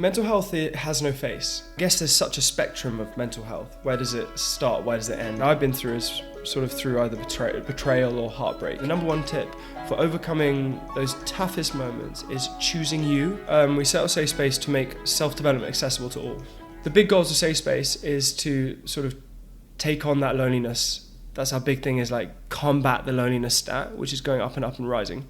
Mental health, it has no face. I guess there's such a spectrum of mental health. Where does it start? Where does it end? I've been through is sort of through either betrayal or heartbreak. The number one tip for overcoming those toughest moments is choosing you. We set up Safe Space to make self-development accessible to all. The big goals of Safe Space is to sort of take on that loneliness. That's our big thing, is like combat the loneliness stat, which is going up and rising.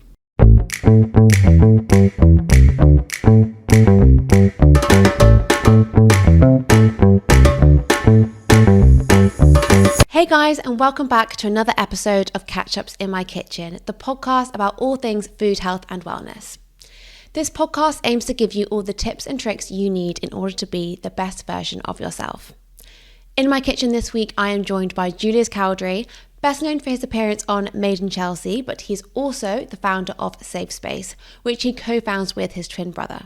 Hey guys, and welcome back to another episode of Catch Ups in My Kitchen, the podcast about all things food, health and wellness. This podcast aims to give you all the tips and tricks you need in order to be the best version of yourself. In my kitchen this week, I am joined by Julius Cowdrey, best known for his appearance on Made in Chelsea, but he's also the founder of Safe Space, which he co-founds with his twin brother.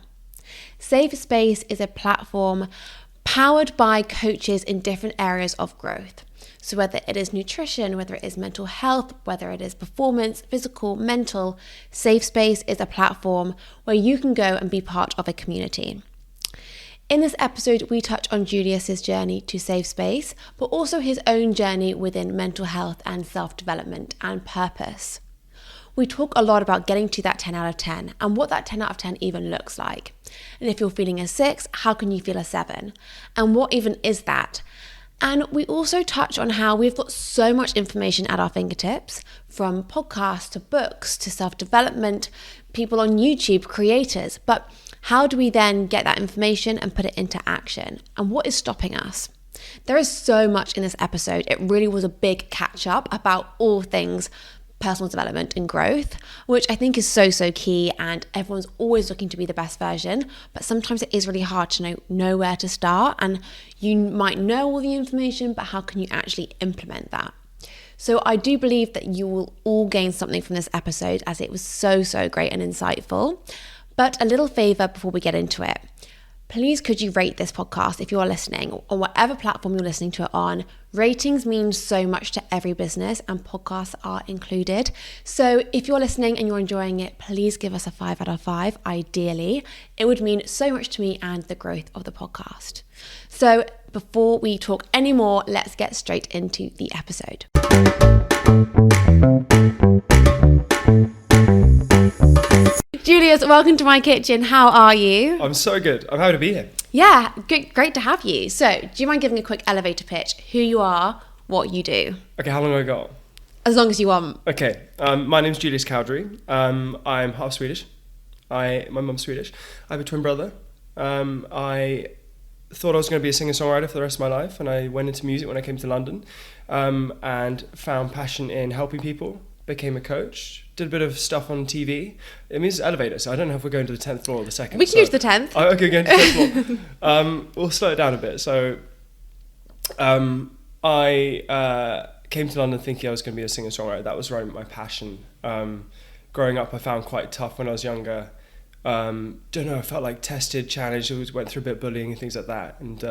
Safe Space is a platform powered by coaches in different areas of growth. So whether it is nutrition, whether it is mental health, whether it is performance, physical, mental, Safe Space is a platform where you can go and be part of a community. In this episode, we touch on Julius's journey to Safe Space, but also his own journey within mental health and self-development and purpose. We talk a lot about getting to that 10 out of 10 and what that 10 out of 10 even looks like. And if you're feeling a 6, how can you feel a 7? And what even is that? And we also touch on how we've got so much information at our fingertips, from podcasts to books to self-development, people on YouTube, creators. But how do we then get that information and put it into action? And what is stopping us? There is so much in this episode. It really was a big catch up about all things personal development and growth, which I think is so key, and everyone's always looking to be the best version, but sometimes it is really hard to know where to start, and you might know all the information, but how can you actually implement that? So I do believe that you will all gain something from this episode, as it was so great and insightful. But a little favor before we get into it. Please could you rate this podcast if you are listening, on whatever platform you're listening to it on. Ratings mean so much to every business, and podcasts are included. So if you're listening and you're enjoying it, please give us a 5 out of 5, ideally. It would mean so much to me and the growth of the podcast. So before we talk any more, let's get straight into the episode. Julius, welcome to my kitchen. How are you? I'm so good. I'm happy to be here. Yeah, great to have you. So, do you mind giving a quick elevator pitch? Who you are, what you do? Okay, how long have I got? As long as you want. Okay, my name's Julius Cowdrey. I'm half Swedish. My mum's Swedish. I have a twin brother. I thought I was going to be a singer-songwriter for the rest of my life, and I went into music when I came to London, and found passion in helping people. Became a coach, did a bit of stuff on TV. It means elevator, so I don't know if we're going to the 10th floor or the second. We can use the 10th. Okay, going to the 10th floor. We'll slow it down a bit. So I came to London thinking I was going to be a singer-songwriter. That was right my passion. Growing up, I found quite tough when I was younger. Don't know, I felt like tested, challenged, always went through a bit of bullying and things like that. And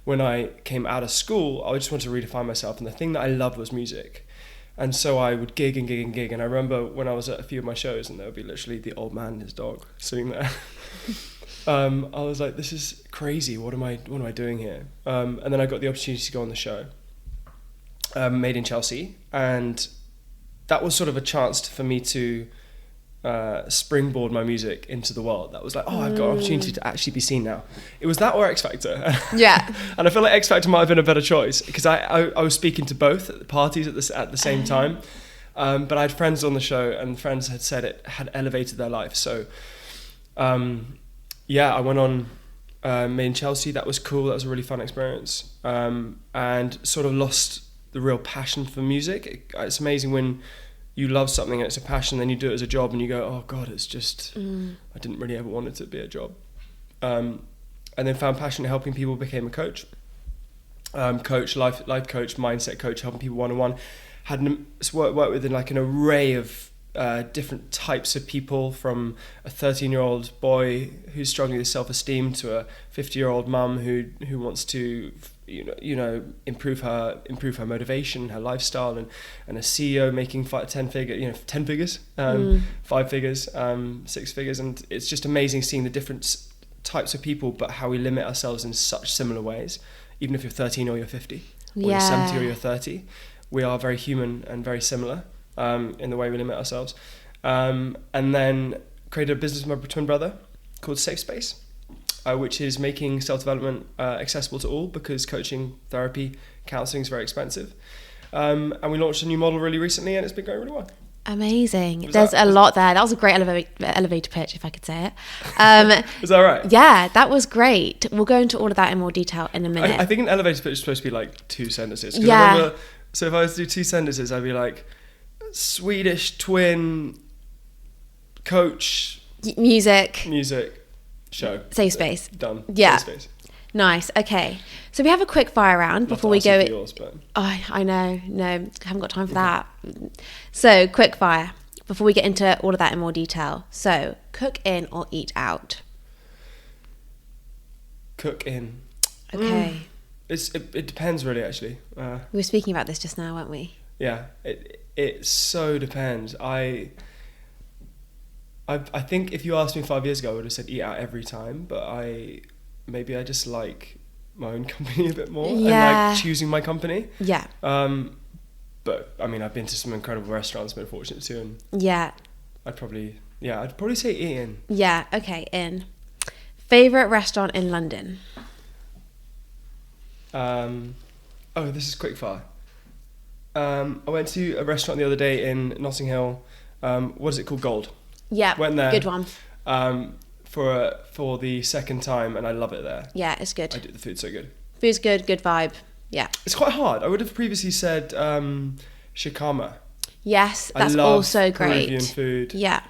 when I came out of school, I just wanted to redefine myself. And the thing that I loved was music. And so I would gig. And I remember when I was at a few of my shows, and there would be literally the old man and his dog sitting there. I was like, this is crazy. What am I doing here? And then I got the opportunity to go on the show, Made in Chelsea. And that was sort of a chance for me to springboard my music into the world. That was like, I've got an opportunity to actually be seen now. It was that or X Factor. Yeah. And I feel like X Factor might have been a better choice, because I was speaking to both parties at the same time. But I had friends on the show, and friends had said it had elevated their life. So I went on Made in Chelsea. That was cool. That was a really fun experience. And sort of lost the real passion for music. It's amazing when you love something and it's a passion, then you do it as a job and you go, oh God, it's just, I didn't really ever want it to be a job. And then found passion in helping people, became a coach. Life coach, mindset coach, helping people one-on-one. Had worked with like an array of different types of people, from a 13-year-old boy who's struggling with self-esteem to a 50-year-old mum who wants to improve her motivation, her lifestyle, and a CEO making 10 figures, 5 figures, 6 figures, and it's just amazing seeing the different types of people, but how we limit ourselves in such similar ways. Even if you're 13 or you're 50, or you're 70 or you're 30, we are very human and very similar in the way we limit ourselves. And then created a business with my twin brother called Safe Space, which is making self-development accessible to all, because coaching, therapy, counselling is very expensive. And we launched a new model really recently, and it's been going really well. Amazing. There's a lot there. That was a great elevator pitch, if I could say it. Is that right? Yeah, that was great. We'll go into all of that in more detatel in a minute. I think an elevator pitch is supposed to be like 2 sentences. Yeah. So if I was to do 2 sentences, I'd be like, Swedish twin coach. Music. Show. Safe space. Done. Yeah. Safe space. Nice. Okay. So we have a quick fire round before we go. Yours, but... I know. No, I haven't got time for that. So quick fire before we get into all of that in more detail. So cook in or eat out? Cook in. Okay. It depends really, actually. We were speaking about this just now, weren't we? Yeah. It so depends. I think if you asked me 5 years ago, I would have said eat out every time, but maybe I just like my own company a bit more and like choosing my company. Yeah. But I mean, I've been to some incredible restaurants, been fortunate to, and yeah. I'd probably say eat in. Yeah. Okay. In. Favorite restaurant in London? This is quick fire. I went to a restaurant the other day in Notting Hill. What is it called? Gold. Yeah. Went there. Good one. For the second time, and I love it there. Yeah, it's good. The food's so good. Food's good vibe. Yeah. It's quite hard. I would have previously said shawarma. Yes, that's I love also great. Peruvian food. Yeah.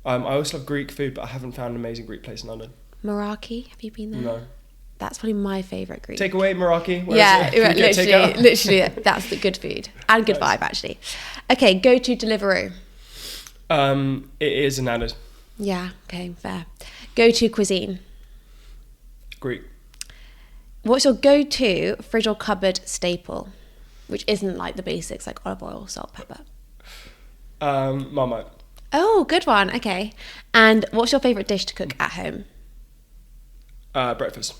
I also love Greek food, but I haven't found an amazing Greek place in London. Meraki, have you been there? No. That's probably my favourite Greek. Take away Meraki. Literally, that's the good food and good vibe actually. Okay, go to Deliveroo. It is an added. Yeah. Okay, fair. Go to cuisine. Greek. What's your go-to fridge or cupboard staple, which isn't like the basics like olive oil, salt, pepper? Marmite. Oh, good one. Okay. And what's your favourite dish to cook at home? Breakfast.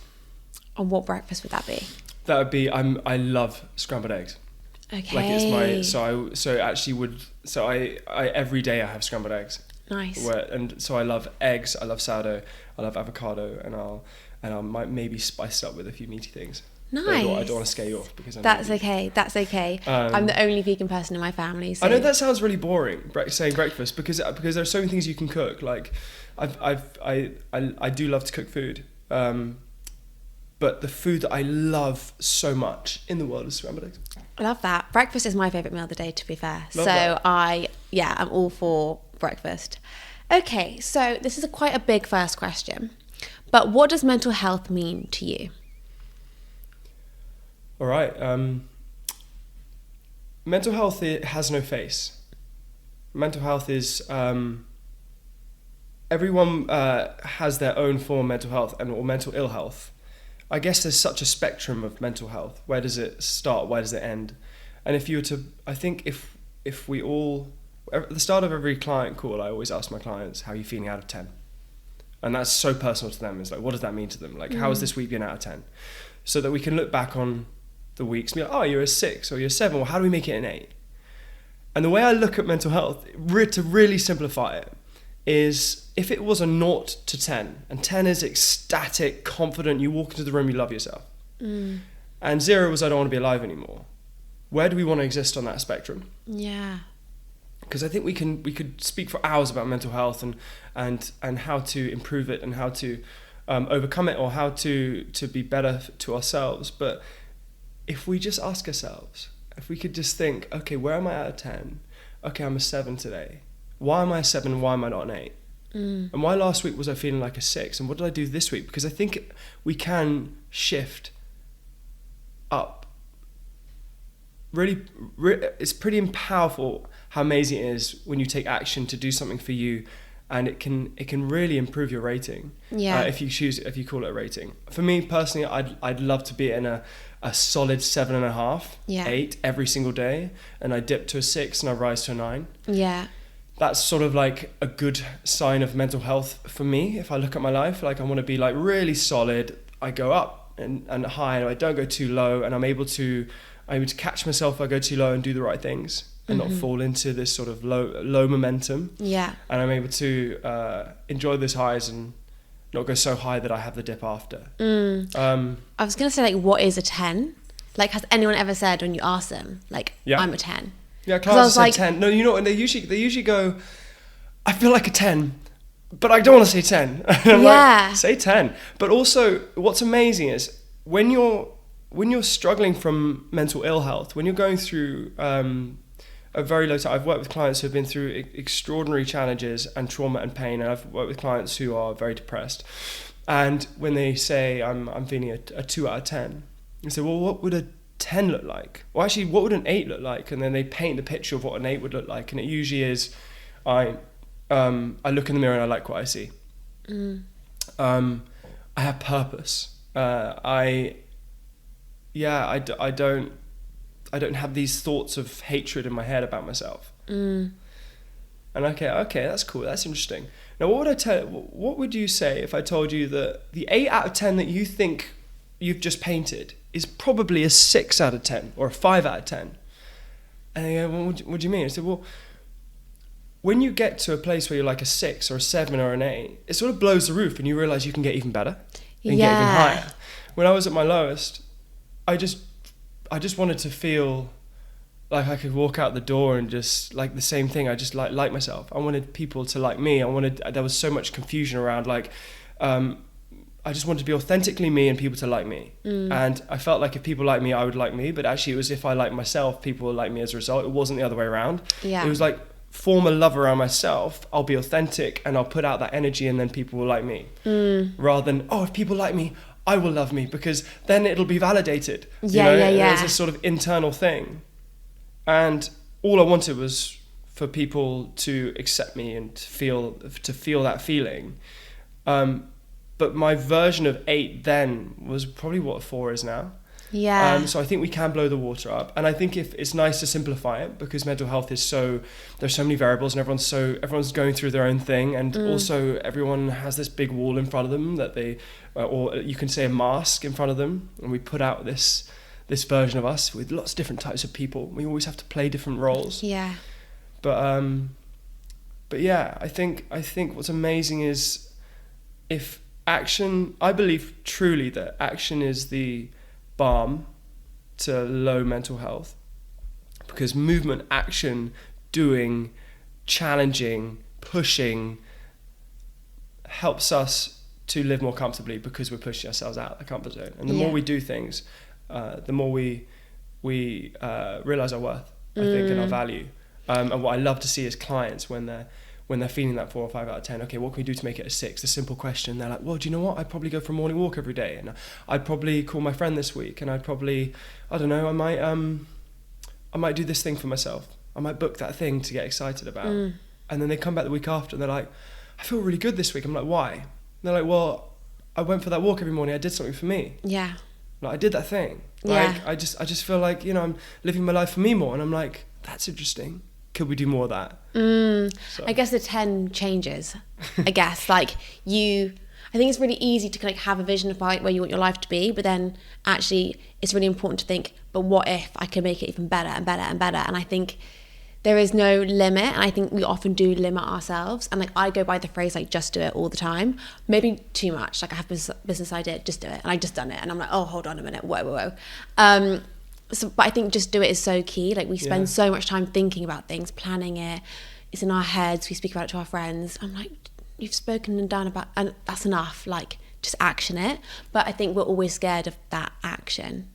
And what breakfast would that be? That would be I love scrambled eggs. Okay. Like it's my I every day I have scrambled eggs. Nice. And so I love eggs, I love sourdough, I love avocado, and I might maybe spice it up with a few meaty things. Nice. I don't want to scare you off because That's okay. I'm the only vegan person in my family. So. I know that sounds really boring, saying breakfast, because there are so many things you can cook. Like I do love to cook food, but the food that I love so much in the world is scrambled eggs. I love that. Breakfast is my favourite meal of the day, to be fair. Love that. I'm all for breakfast. Okay, so this is quite a big first question, but what does mental health mean to you? All right. Mental health, it has no face. Mental health is everyone has their own form of mental health or mental ill health. I guess there's such a spectrum of mental health. Where does it start? Where does it end? And if you were to, I think if we all, at the start of every client call, I always ask my clients, how are you feeling out of 10? And that's so personal to them. It's like, what does that mean to them? Like, how has this week been out of 10? So that we can look back on the weeks and be like, oh, you're a 6 or you're a 7. Well, how do we make it an 8? And the way I look at mental health, to really simplify it, is if it was a 0 to 10, and 10 is ecstatic, confident, you walk into the room, you love yourself. And 0 was I don't want to be alive anymore. Where do we want to exist on that spectrum? Yeah. Because I think we could speak for hours about mental health and how to improve it and how to overcome it, or how to be better to ourselves. But if we just ask ourselves, if we could just think, okay, where am I out of 10? Okay, I'm a 7 today. Why am I a 7? Why am I not an 8? And why last week was I feeling like a 6? And what did I do this week? Because I think we can shift up. Really, it's pretty powerful how amazing it is when you take action to do something for you, and it can really improve your rating. Yeah. If you call it a rating. For me personally, I'd love to be in a solid 7.5, 8 every single day, and I dip to a 6 and I rise to a 9. Yeah. that's sort of like a good sign of mental health for me. If I look at my life, like I want to be like really solid. I go up and high, and I don't go too low, and I'm able to catch myself if I go too low and do the right things and not fall into this sort of low momentum. Yeah. And I'm able to enjoy those highs and not go so high that I have the dip after. I was gonna say, like, what is a 10? Like, has anyone ever said when you ask them, like, I'm a 10? Yeah, clients say 10. No, you know, and they usually go, I feel like a 10, but I don't want to say 10. And I'm like, say 10. But also, what's amazing is when you're struggling from mental ill health, when you're going through a very low time. I've worked with clients who have been through extraordinary challenges and trauma and pain, and I've worked with clients who are very depressed. And when they say, I'm feeling a 2 out of 10, you say, well, what would a 10 look like? Well, actually, what would an 8 look like? And then they paint the picture of what an 8 would look like. And it usually is, I look in the mirror and I like what I see. I have purpose. I don't have these thoughts of hatred in my head about myself. And okay, that's cool. That's interesting. Now, what would you say if I told you that the 8 out of 10 that you think you've just painted is probably a 6 out of 10 or a 5 out of 10? And they go, well, what do you mean? I said, well, when you get to a place where you're like a 6 or a 7 or an 8, it sort of blows the roof and you realize you can get even better and get even higher. When I was at my lowest, I just wanted to feel like I could walk out the door and just like the same thing. I just like myself. I wanted people to like me. There was so much confusion around I just wanted to be authentically me and people to like me. And I felt like if people like me, I would like me. But actually it was if I like myself, people would like me as a result. It wasn't the other way around. Yeah. It was like form a love around myself. I'll be authentic and I'll put out that energy and then people will like me. Rather than, if people like me, I will love me, because then it'll be validated. Yeah. It's a sort of internal thing. And all I wanted was for people to accept me and to feel that feeling. But my version of 8 then was probably what 4 is now. Yeah. So I think we can blow the water up, and I think if it's nice to simplify it, because mental health is there's so many variables, and everyone's going through their own thing, and also everyone has this big wall in front of them that they, or you can say a mask in front of them, and we put out this version of us with lots of different types of people. We always have to play different roles. Yeah. But yeah, I think what's amazing is if action. I believe truly that action is the balm to low mental health, because movement, action, doing, challenging, pushing helps us to live more comfortably, because we're pushing ourselves out of the comfort zone. And the more we do things, the more we realize our worth, I think, and our value. And what I love to see is clients when they're feeling that 4 or 5 out of 10, okay, what can we do to make it a 6? The simple question. They're like, well, do you know what? I'd probably go for a morning walk every day, and I'd probably call my friend this week, and I'd probably, I don't know, I might do this thing for myself. I might book that thing to get excited about. And then they come back the week after and they're like, I feel really good this week. I'm like, why? And they're like, well, I went for that walk every morning. I did something for me. Yeah. Like, I did that thing. Like, I just feel like, I'm living my life for me more. And I'm like, that's interesting. Could we do more of that? So. I guess the 10 changes, I guess. I think it's really easy to kind of have a vision of where you want your life to be, but then actually it's really important to think, but what if I can make it even better and better and better? And I think there is no limit, and I think we often do limit ourselves. And I go by the phrase just do it all the time. Maybe too much. I have business idea, just do it. And I just done it, and I'm like, oh, hold on a minute, whoa. But I think just do it is so key. We spend so much time thinking about things, planning it. It's in our heads. We speak about it to our friends. I'm like, you've spoken and done about, and that's enough. Just action it. But I think we're always scared of that action.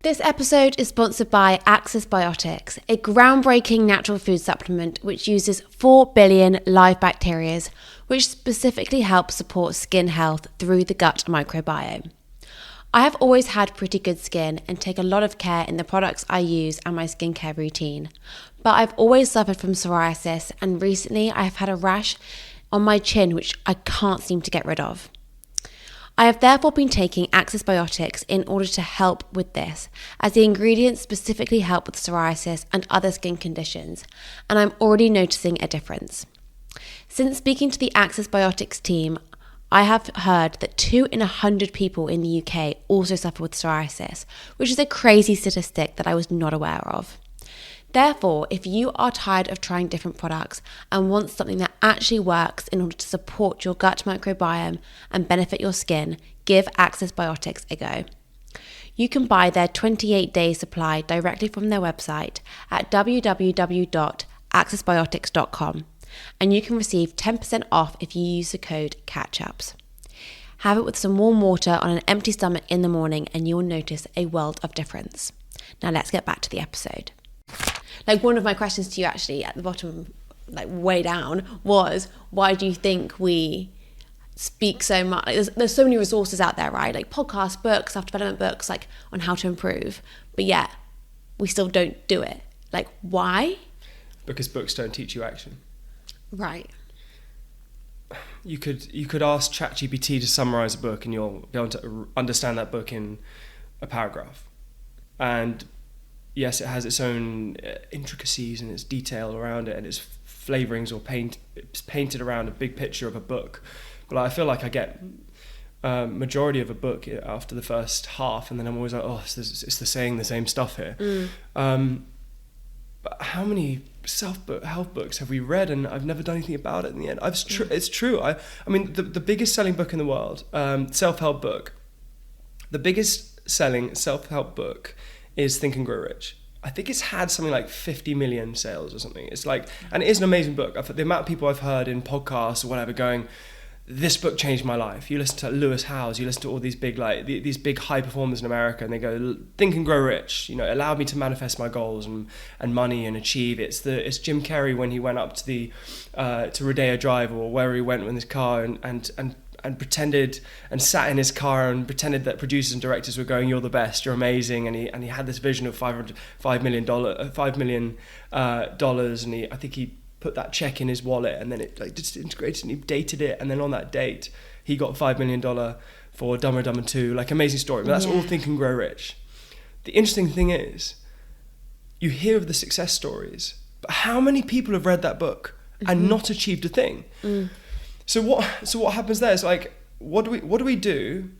This episode is sponsored by Access Biotics, a groundbreaking natural food supplement which uses 4 billion live bacteria, which specifically help support skin health through the gut microbiome. I have always had pretty good skin and take a lot of care in the products I use and my skincare routine. But I've always suffered from psoriasis, and recently I have had a rash on my chin which I can't seem to get rid of. I have therefore been taking Access Biotics in order to help with this, as the ingredients specifically help with psoriasis and other skin conditions, and I'm already noticing a difference. Since speaking to the Access Biotics team, I have heard that 2 in 100 people in the UK also suffer with psoriasis, which is a crazy statistic that I was not aware of. Therefore, if you are tired of trying different products and want something that actually works in order to support your gut microbiome and benefit your skin, give Access Biotics a go. You can buy their 28-day supply directly from their website at www.accessbiotics.com, and you can receive 10% off if you use the code CATCHUPS. Have it with some warm water on an empty stomach in the morning and you will notice a world of difference. Now let's get back to the episode. Like, one of my questions to you actually at the bottom, like way down, was why do you think we speak so much? Like, there's so many resources out there, right? Like podcasts, books, self-development books, like on how to improve, but yet we still don't do it. Like, why? Because books don't teach you action. Right. You could ask ChatGPT to summarize a book and you'll be able to understand that book in a paragraph. And yes, it has its own intricacies and its detail around it and its flavorings it's painted around a big picture of a book. But I feel like I get majority of a book after the first half, and then I'm always like, oh, it's saying the same stuff here. But how many self-help books have we read and I've never done anything about it in the end? It's true. I mean, the biggest selling book in the world, self-help book, the biggest selling self-help book is Think and Grow Rich. I think it's had something like 50 million sales or something. It's like, and it is an amazing book. The amount of people I've heard in podcasts or whatever going, this book changed my life. You listen to Lewis Howes, you listen to all these big these big high performers in America, and they go, Think and Grow Rich. You know, it allowed me to manifest my goals and money and achieve. It's Jim Carrey when he went up to the to Rodeo Drive or wherever he went in his car and pretended and sat in his car and pretended that producers and directors were going, you're the best, you're amazing, and he had this vision of $5 million, and I think he put that check in his wallet, and then it like just integrated and he dated it, and then on that date he got $5 million for Dumber and Dumber 2, like amazing story. But that's all Think and Grow Rich. The interesting thing is, you hear of the success stories, but how many people have read that book and not achieved a thing? So what happens there is like, what do we do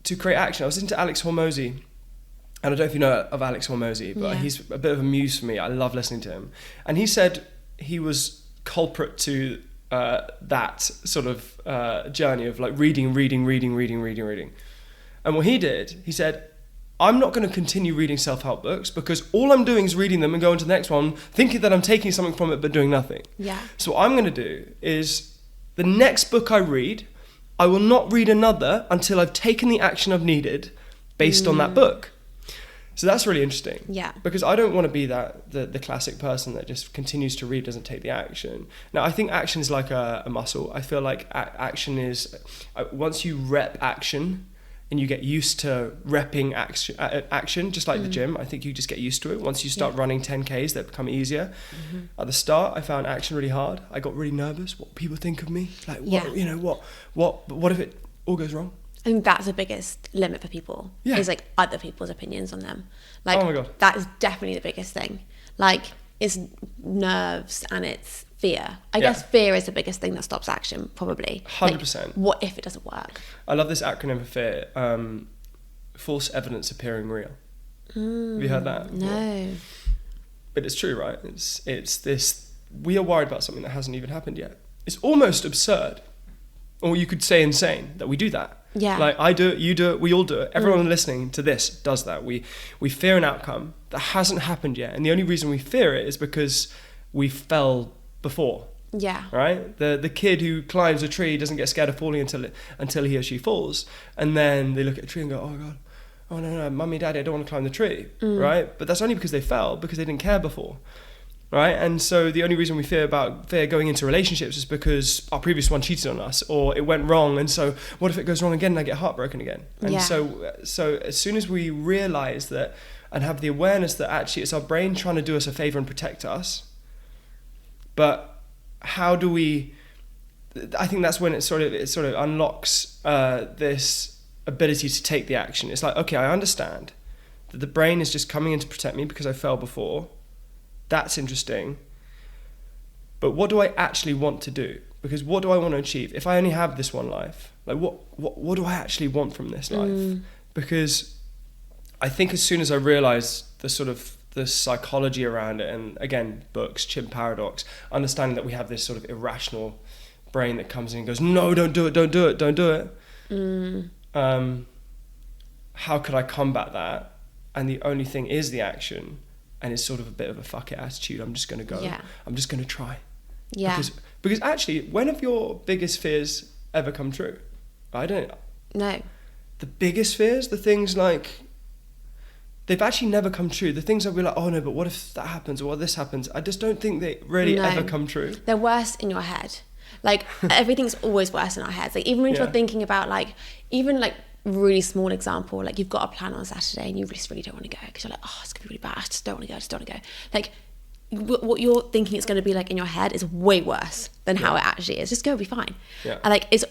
to create action? I was listening to Alex Hormozy, and I don't know if you know of Alex Hormozy, but he's a bit of a muse for me. I love listening to him. And he said he was culprit to that sort of journey of like reading. And what he did, he said, I'm not going to continue reading self-help books because all I'm doing is reading them and going to the next one, thinking that I'm taking something from it but doing nothing. Yeah. So what I'm going to do is, the next book I read, I will not read another until I've taken the action I've needed based on that book. So that's really interesting. Yeah. Because I don't want to be the classic person that just continues to read, doesn't take the action. Now, I think action is like a muscle. I feel like action is, once you rep action and you get used to repping action, just like the gym, I think you just get used to it. Once you start running 10Ks, that become easier. At the start, I found action really hard. I got really nervous. What people think of me? Like, what if it all goes wrong? I think that's the biggest limit for people, is like other people's opinions on them. Like, oh my God. That is definitely the biggest thing. Like, it's nerves and it's fear. I guess fear is the biggest thing that stops action, probably. 100%. Like, what if it doesn't work? I love this acronym for fear. False evidence appearing real. Have you heard that? No. But it's true, right? It's this, we are worried about something that hasn't even happened yet. It's almost absurd, or you could say insane, that we do that. Yeah. Like, I do it, you do it, we all do it. Everyone listening to this does that. We fear an outcome that hasn't happened yet. And the only reason we fear it is because we fell before. Yeah. Right? The kid who climbs a tree doesn't get scared of falling until he or she falls. And then they look at a tree and go, oh God, oh no, mummy, daddy, I don't want to climb the tree. Right? But that's only because they fell, because they didn't care before. Right? And so the only reason we fear going into relationships is because our previous one cheated on us, or it went wrong, and so what if it goes wrong again and I get heartbroken again? And so as soon as we realize that and have the awareness that actually it's our brain trying to do us a favor and protect us, but how do we, I think that's when it sort of unlocks this ability to take the action. It's like, okay, I understand that the brain is just coming in to protect me because I fell before. That's interesting. But what do I actually want to do? Because what do I want to achieve? If I only have this one life, like what do I actually want from this life? Because I think as soon as I realized the psychology around it, and again, books, Chimp Paradox, understanding that we have this sort of irrational brain that comes in and goes, no, don't do it, don't do it, don't do it. How could I combat that? And the only thing is the action, and it's sort of a bit of a fuck it attitude. I'm just going to go. Yeah. I'm just going to try. Yeah. Because actually, when have your biggest fears ever come true? I don't. No. The biggest fears, the things like, they've actually never come true. The things that we're like, oh no, but what if that happens or what if this happens? I just don't think they really ever come true. They're worse in your head. Like everything's always worse in our heads. Like even when you're thinking about like, even like really small example, like you've got a plan on Saturday and you just really don't want to go because you're like, oh, it's gonna be really bad. I just don't want to go. Like what you're thinking it's going to be like in your head is way worse than how it actually is. Just go, be fine. Yeah. And like it's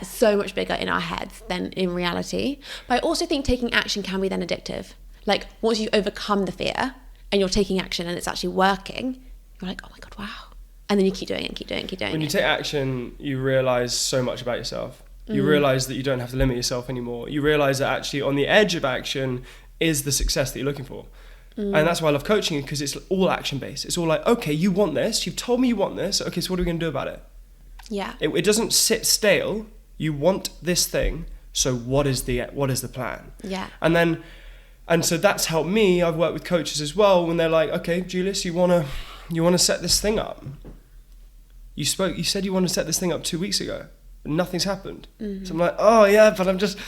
so much bigger in our heads than in reality. But I also think taking action can be then addictive. Like once you overcome the fear and you're taking action and it's actually working, you're like, oh my God, wow. And then you keep doing it. When you take action, you realize so much about yourself. You realize that you don't have to limit yourself anymore. You realize that actually on the edge of action is the success that you're looking for. And that's why I love coaching, because it's all action based. It's all like, okay, you want this. You've told me you want this. Okay, so what are we going to do about it? Yeah. It doesn't sit stale. You want this thing. So what is the plan? Yeah. And so that's helped me. I've worked with coaches as well when they're like, okay, Julius, you want to set this thing up. You said you want to set this thing up 2 weeks ago. And nothing's happened. So I'm like, oh yeah, but I'm just,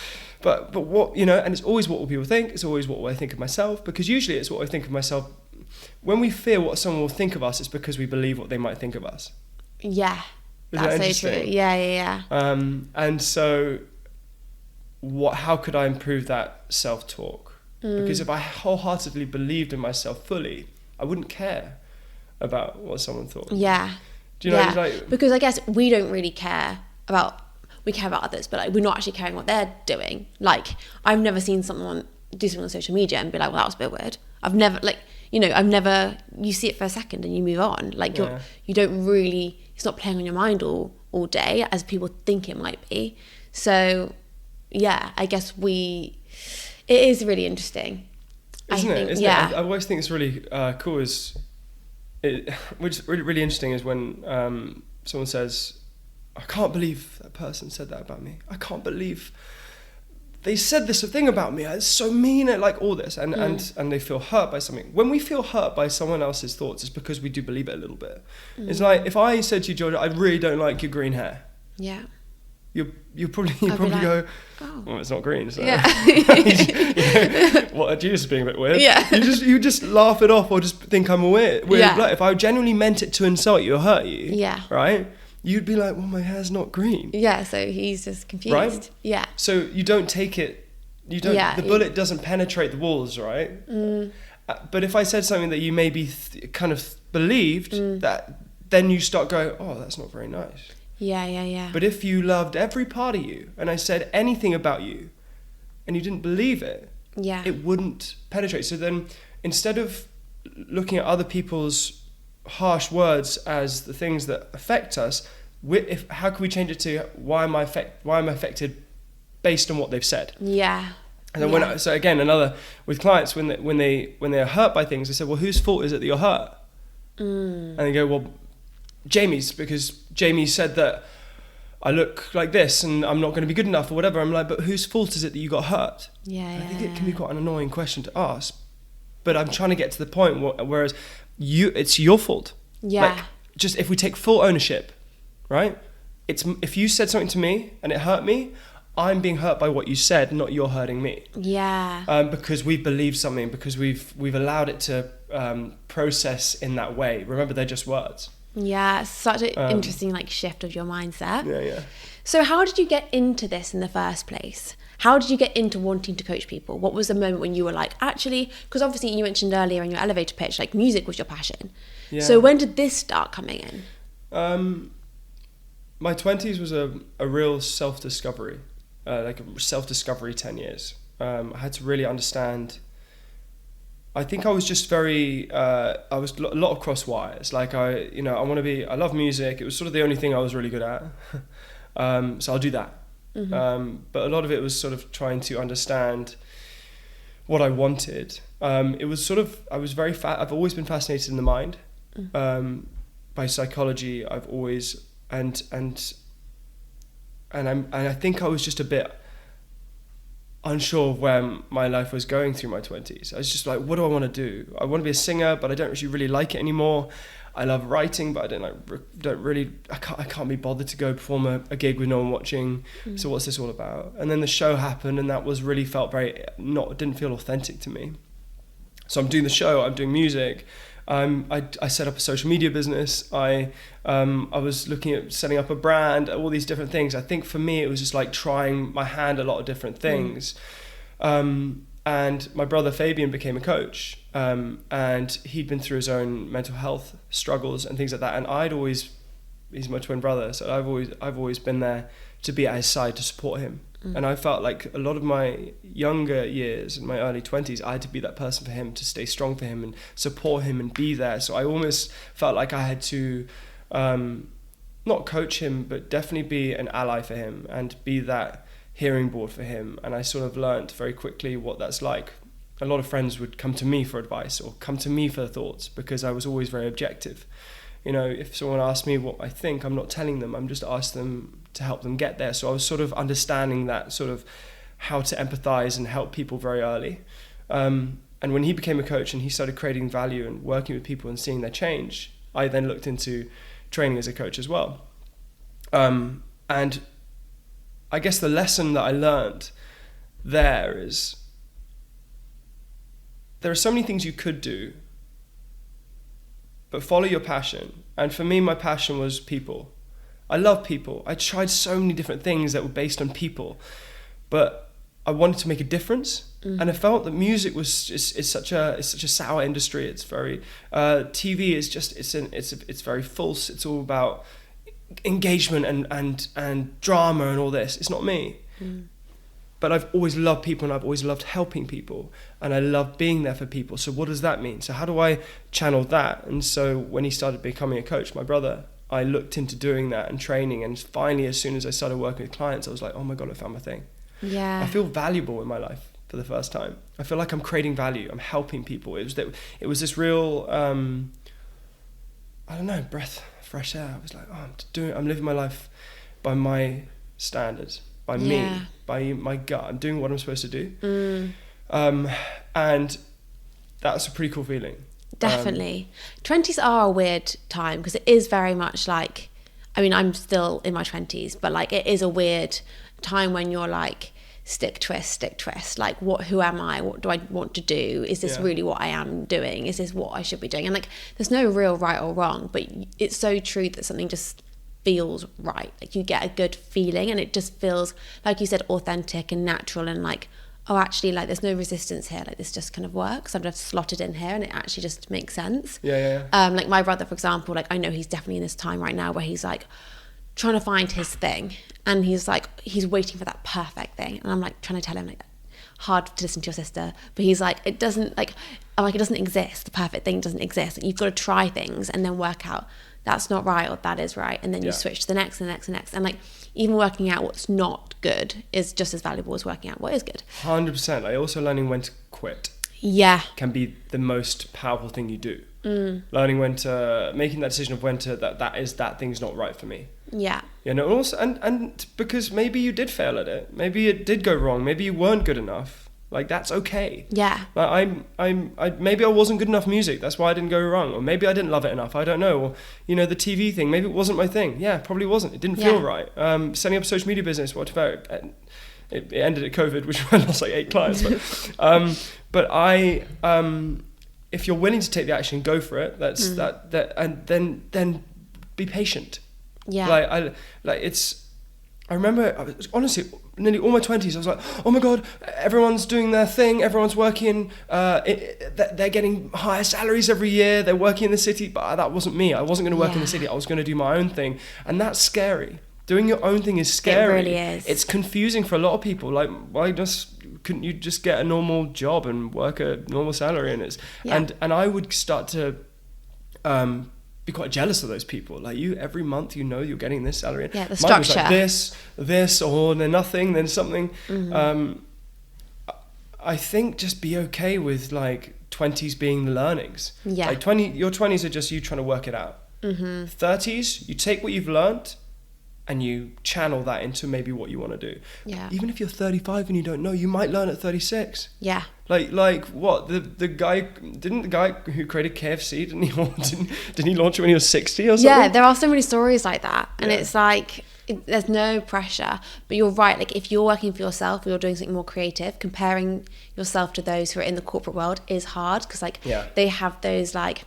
but what, and it's always what will people think. It's always what will I think of myself, because usually it's what I think of myself. When we fear what someone will think of us, it's because we believe what they might think of us. Yeah. That's so true. Yeah. And so how could I improve that self-talk? Because if I wholeheartedly believed in myself fully, I wouldn't care about what someone thought. Yeah. Do you know? Like, because I guess we don't really care about others, but like we're not actually caring what they're doing. Like I've never seen someone do something on social media and be like, well, that was a bit weird. You see it for a second and you move on. Like you don't really, it's not playing on your mind all day as people think it might be. So yeah, I guess it is really interesting. Isn't it? I always think it's really cool which is really, really interesting is when someone says, I can't believe that person said that about me. I can't believe they said this thing about me. It's so mean, like all this. And they feel hurt by something. When we feel hurt by someone else's thoughts, it's because we do believe it a little bit. It's like, if I said to you, Georgia, I really don't like your green hair. Yeah. You probably go, well, it's not green. So. Yeah. What, Julius is being a bit weird. Yeah. You just laugh it off or just think I'm a weird. Yeah. Like, if I genuinely meant it to insult you or hurt you, yeah, right? You'd be like, well, my hair's not green. Yeah, so he's just confused. Right? Yeah. So you don't take it, the bullet doesn't penetrate the walls, right? But if I said something that you maybe kind of believed, that then you start going, oh, that's not very nice. Yeah. But if you loved every part of you and I said anything about you and you didn't believe it, it wouldn't penetrate. So then instead of looking at other people's harsh words as the things that affect us, how can we change it to why am I affected based on what they've said? Yeah. And then so again, another with clients when they're hurt by things, they say, well, whose fault is it that you're hurt? And they go, well, Jamie's, because Jamie said that I look like this and I'm not going to be good enough or whatever. I'm like, but whose fault is it that you got hurt? I think it can be quite an annoying question to ask, but I'm trying to get to the point whereas it's your fault. Yeah. Like, just if we take full ownership, right? If you said something to me and it hurt me, I'm being hurt by what you said, not you're hurting me. Yeah. Because we believe something, because we've allowed it to process in that way. Remember, they're just words. Yeah, it's such an interesting shift of your mindset. Yeah. So how did you get into this in the first place? How did you get into wanting to coach people? What was the moment when you were like, actually, because obviously you mentioned earlier in your elevator pitch, like music was your passion. Yeah. So when did this start coming in? My 20s was a real self-discovery. like a self-discovery 10 years. I had to really understand. I think I was just very, I was a lot of cross wires. Like I love music. It was sort of the only thing I was really good at. So I'll do that. But a lot of it was sort of trying to understand what I wanted. It was sort of, I've always been fascinated in the mind, by psychology. I've always, and I think I was just a bit unsure of where my life was going through my 20s. I was just like, what do I want to do? I want to be a singer, but I don't actually really like it anymore. I love writing, but I can't be bothered to go perform a gig with no one watching. So what's this all about? And then the show happened, and that was really didn't feel authentic to me. So I'm doing the show, I'm doing music. I set up a social media business. I was looking at setting up a brand, all these different things. I think for me, it was just like trying my hand at a lot of different things. And my brother Fabian became a coach, and he'd been through his own mental health struggles and things like that. And he's my twin brother, so I've always been there to be at his side to support him. And I felt like a lot of my younger years, in my early 20s, I had to be that person for him, to stay strong for him and support him and be there. So I almost felt like I had to not coach him, but definitely be an ally for him and be that hearing board for him. And I sort of learned very quickly what that's like. A lot of friends would come to me for advice or come to me for thoughts, because I was always very objective. You know, if someone asked me what I think, I'm not telling them, I'm just asking them to help them get there. So I was sort of understanding that sort of how to empathize and help people very early. And when he became a coach and he started creating value and working with people and seeing their change, I then looked into training as a coach as well. And I guess the lesson that I learned there is, there are so many things you could do, but follow your passion. And for me, my passion was people. I love people. I tried so many different things that were based on people, but I wanted to make a difference. And I felt that music was it's such a sour industry. It's very TV is just it's very false. It's all about engagement and drama and all this. It's not me. But I've always loved people, and I've always loved helping people, and I love being there for people. So what does that mean? So how do I channel that? And so when he started becoming a coach, my brother, I looked into doing that and training. And finally, as soon as I started working with clients, I was like, oh my God, I found my thing. Yeah. I feel valuable in my life for the first time. I feel like I'm creating value. I'm helping people. It was this real, I don't know, breath of fresh air. I was like, I'm living my life by my standards. By me, by my gut. I'm doing what I'm supposed to do. And that's a pretty cool feeling. Definitely. 20s are a weird time, because it is very much like, I mean, I'm still in my 20s, but like it is a weird time when you're like, stick twist. Like, who am I? What do I want to do? Is this really what I am doing? Is this what I should be doing? And like, there's no real right or wrong, but it's so true that something just feels right. Like, you get a good feeling, and it just feels, like you said, authentic and natural, and like, oh, actually, like, there's no resistance here. Like, this just kind of works. I'm just slotted in here, and it actually just makes sense. Like my brother, for example, like, I know he's definitely in this time right now where he's like trying to find his thing, and he's waiting for that perfect thing. And I'm like trying to tell him, like, hard to listen to your sister, but he's like, it doesn't exist. The perfect thing doesn't exist. Like, you've got to try things and then work out that's not right or that is right, and then you switch to the next and the next and the next. And like, even working out what's not good is just as valuable as working out what is good. 100%. I also learning when to quit can be the most powerful thing you do. Learning when to, making that decision of when to, that thing's not right for me. You know, also, and because maybe you did fail at it, maybe it did go wrong, maybe you weren't good enough. Like, that's okay. Like, maybe I wasn't good enough music, that's why I didn't go wrong. Or maybe I didn't love it enough, I don't know. Or, you know, the TV thing, maybe it wasn't my thing. Probably wasn't. It didn't feel right. Setting up a social media business, whatever. It ended at COVID, which I lost like 8 clients. But if you're willing to take the action, go for it. That's that, and then be patient. I remember, honestly, nearly all my 20s, I was like, oh my God, everyone's doing their thing, everyone's working, they're getting higher salaries every year, they're working in the city, but that wasn't me. I wasn't going to work in the city, I was going to do my own thing. And that's scary. Doing your own thing is scary. It really is. It's confusing for a lot of people. Like, why couldn't you just get a normal job and work a normal salary? And I would start to be quite jealous of those people. Like, you every month you're getting this salary. Yeah, the Mine structure. was like this, or then nothing, then something. I think just be okay with like 20s being the learnings. Yeah. Like your 20s are just you trying to work it out. 30s, you take what you've learned and you channel that into maybe what you want to do. Yeah. Even if you're 35 and you don't know, you might learn at 36. Yeah. Like what the guy who created KFC didn't he launch it when he was 60 or something? Yeah, there are so many stories like that, and it's like there's no pressure. But you're right. Like, if you're working for yourself or you're doing something more creative, comparing yourself to those who are in the corporate world is hard, because they have those like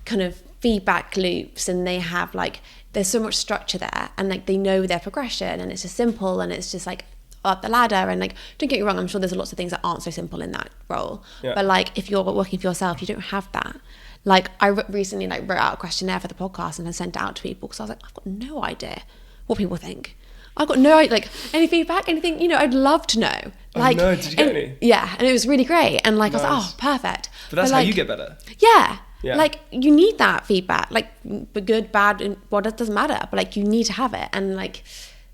kind of feedback loops, and they have like there's so much structure there, and like they know their progression, and it's just simple, and it's just like up the ladder. And like, don't get me wrong, I'm sure there's lots of things that aren't so simple in that role, but like if you're working for yourself, you don't have that. Like, I recently like wrote out a questionnaire for the podcast and I sent it out to people, because I was like, I've got no idea what people think. I've got no idea, like, any feedback, anything, I'd love to know. Like, no, did you get any? Yeah, and it was really great, and like Nice. I was like, oh, perfect. But that's how you get better. Yeah. Yeah. Like, you need that feedback, like, good, bad, and well, it doesn't matter, but like, you need to have it. And like,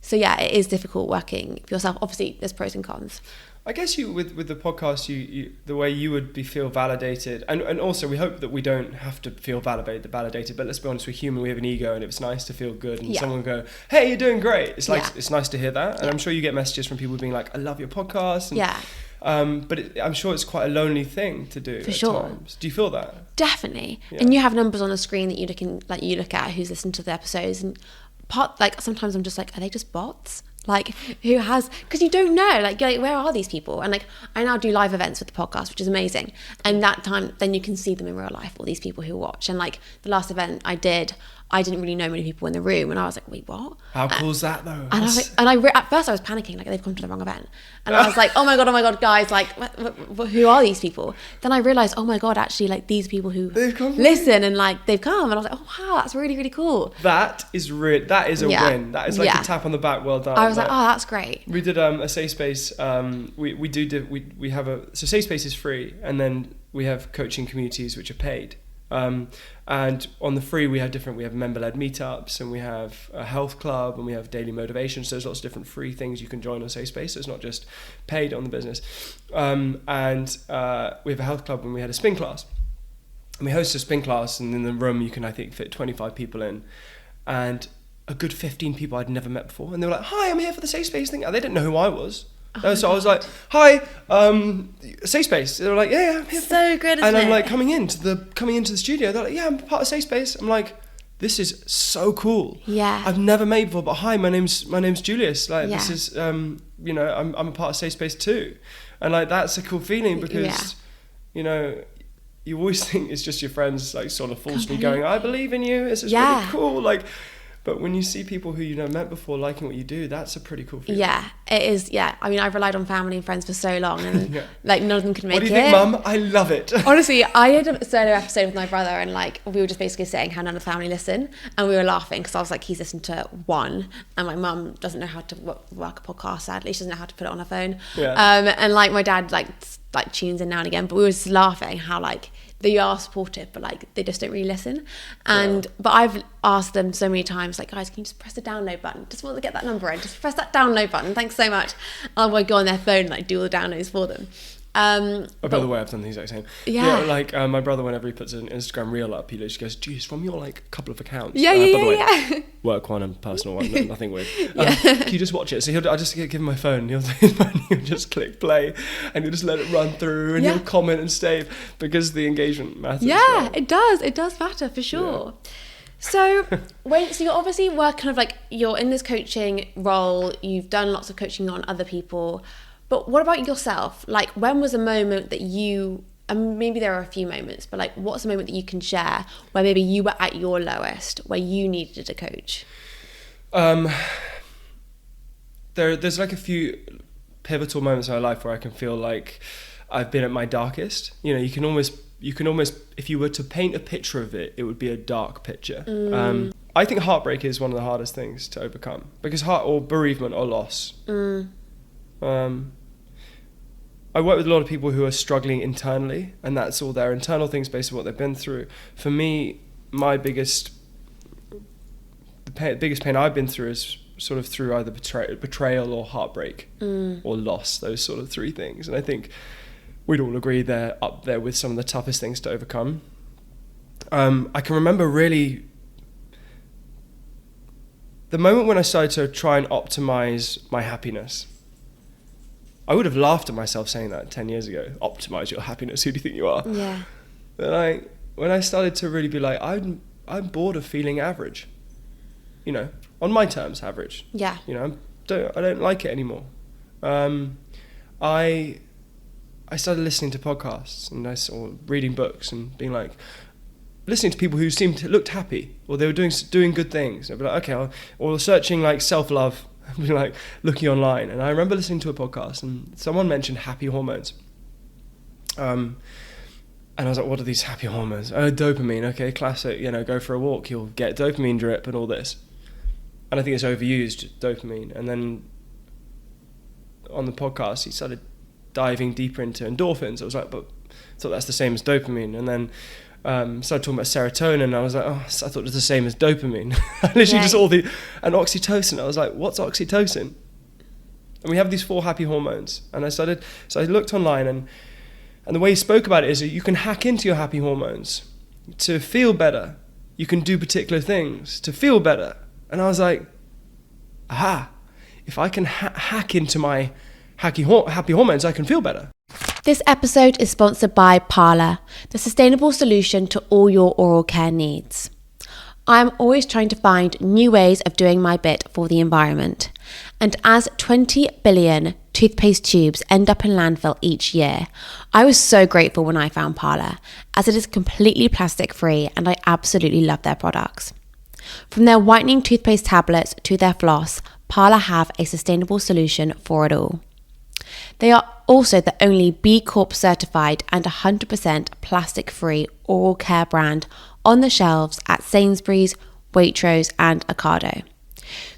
so yeah, it is difficult working for yourself. Obviously there's pros and cons. I guess with the podcast, you the way you would feel validated, and also we hope that we don't have to feel validated. But let's be honest, we're human. We have an ego, and it's nice to feel good. And someone go, "Hey, you're doing great." It's like it's nice to hear that, and I'm sure you get messages from people being like, "I love your podcast." And, but I'm sure it's quite a lonely thing to do. For sure. Times. Do you feel that? Definitely. Yeah. And you have numbers on the screen that you look at who's listened to the episodes, and sometimes I'm just like, are they just bots? Like, because you don't know, like, where are these people? And like, I now do live events with the podcast, which is amazing. And that time, then you can see them in real life, all these people who watch. And like, the last event I didn't really know many people in the room, and I was like, wait, what? How cool is that though? And at first I was panicking, like, they've come to the wrong event. And I was like, oh my God, guys, like, who are these people? Then I realized, oh my God, actually, like, these people who listen, and like, they've come. And I was like, oh wow, that's really, really cool. That is a win. That is like a tap on the back, well done. I was like, oh, that's great. We did a safe space. We have so safe space is free, and then we have coaching communities which are paid. And on the free we have member-led meetups, and we have a health club, and we have daily motivation. So there's lots of different free things you can join on Safe Space. So it's not just paid on the business. And we have a health club, and we had a spin class, and we hosted a spin class, and in the room you can, I think, fit 25 people in, and a good 15 people I'd never met before, and they were like, "Hi, I'm here for the Safe Space thing." And they didn't know who I was. So I was like, "Hi, Safe Space." They were like, "Yeah, I'm here." So good, isn't and I'm it? like coming into the studio. They're like, "Yeah, I'm part of Safe Space." I'm like, "This is so cool." Yeah. I've never made before, but hi, my name's Julius. Like, Yeah. this is I'm a part of Safe Space too, and like that's a cool feeling, because you always think it's just your friends like sort of falsely going, "I believe in you. This is really cool." Like. But when you see people who met before liking what you do, that's a pretty cool feeling. Yeah, it is. Yeah, I mean, I've relied on family and friends for so long, and like none of them could make it. What do you think, Mum? I love it. Honestly, I had a solo episode with my brother, and like we were just basically saying how none of the family listen, and we were laughing because I was like, he's listened to one, and my mum doesn't know how to work a podcast. Sadly, she doesn't know how to put it on her phone. Yeah. And like my dad like tunes in now and again, but we were just laughing how like. They are supportive, but like they just don't really listen. And but I've asked them so many times, like, guys, can you just press the download button? Just want to get that number in. Just press that download button. Thanks so much. And I'll go on their phone and like do all the downloads for them. By the way, I've done the exact same. Yeah. Like my brother, whenever he puts an Instagram reel up, he literally goes, "Geez, from your like couple of accounts." By the way, work one and personal one, nothing weird. Can you just watch it? So I'll just give him my phone, and he'll just click play, and he'll just let it run through, and he'll comment and stay, because the engagement matters. Yeah, it does matter for sure. Yeah. So you're obviously working you're in this coaching role, you've done lots of coaching on other people. But what about yourself? Like, when was a moment that and maybe there are a few moments, but like, what's a moment that you can share where maybe you were at your lowest, where you needed a coach? There's like a few pivotal moments in my life where I can feel like I've been at my darkest. You can almost, if you were to paint a picture of it, it would be a dark picture. I think heartbreak is one of the hardest things to overcome, because or bereavement or loss. I work with a lot of people who are struggling internally, and that's all their internal things based on what they've been through. For me, my biggest pain I've been through is sort of through either betrayal or heartbreak or loss, those sort of three things. And I think we'd all agree they're up there with some of the toughest things to overcome. I can remember really the moment when I started to try and optimize my happiness. I would have laughed at myself saying that 10 years ago. Optimize your happiness, who do you think you are? Yeah. But when I started to really be like, I'm bored of feeling average. You know, on my terms, average. Yeah. You know, I don't like it anymore. I started listening to podcasts, and or reading books, and being like, listening to people who looked happy, or they were doing good things. I'd be like, okay, or searching like self-love, be like looking online. And I remember listening to a podcast, and someone mentioned happy hormones. And I was like, what are these happy hormones? Oh, dopamine. Okay, classic. You know, go for a walk, you'll get dopamine drip and all this. And I think it's overused, dopamine. And then on the podcast, he started diving deeper into endorphins. I was like, but I thought that's the same as dopamine. And then started talking about serotonin, and I was like, oh, I thought it was the same as dopamine. Literally just and oxytocin. I was like, what's oxytocin? And we have these 4 happy hormones. And so I looked online, and the way he spoke about it is that you can hack into your happy hormones to feel better. You can do particular things to feel better. And I was like, aha, if I can hack into my happy hormones, I can feel better. This episode is sponsored by Paraa, the sustainable solution to all your oral care needs. I'm always trying to find new ways of doing my bit for the environment. And as 20 billion toothpaste tubes end up in landfill each year, I was so grateful when I found Paraa, as it is completely plastic free, and I absolutely love their products. From their whitening toothpaste tablets to their floss, Paraa have a sustainable solution for it all. They are also the only B Corp certified and 100% plastic free oral care brand on the shelves at Sainsbury's, Waitrose and Ocado.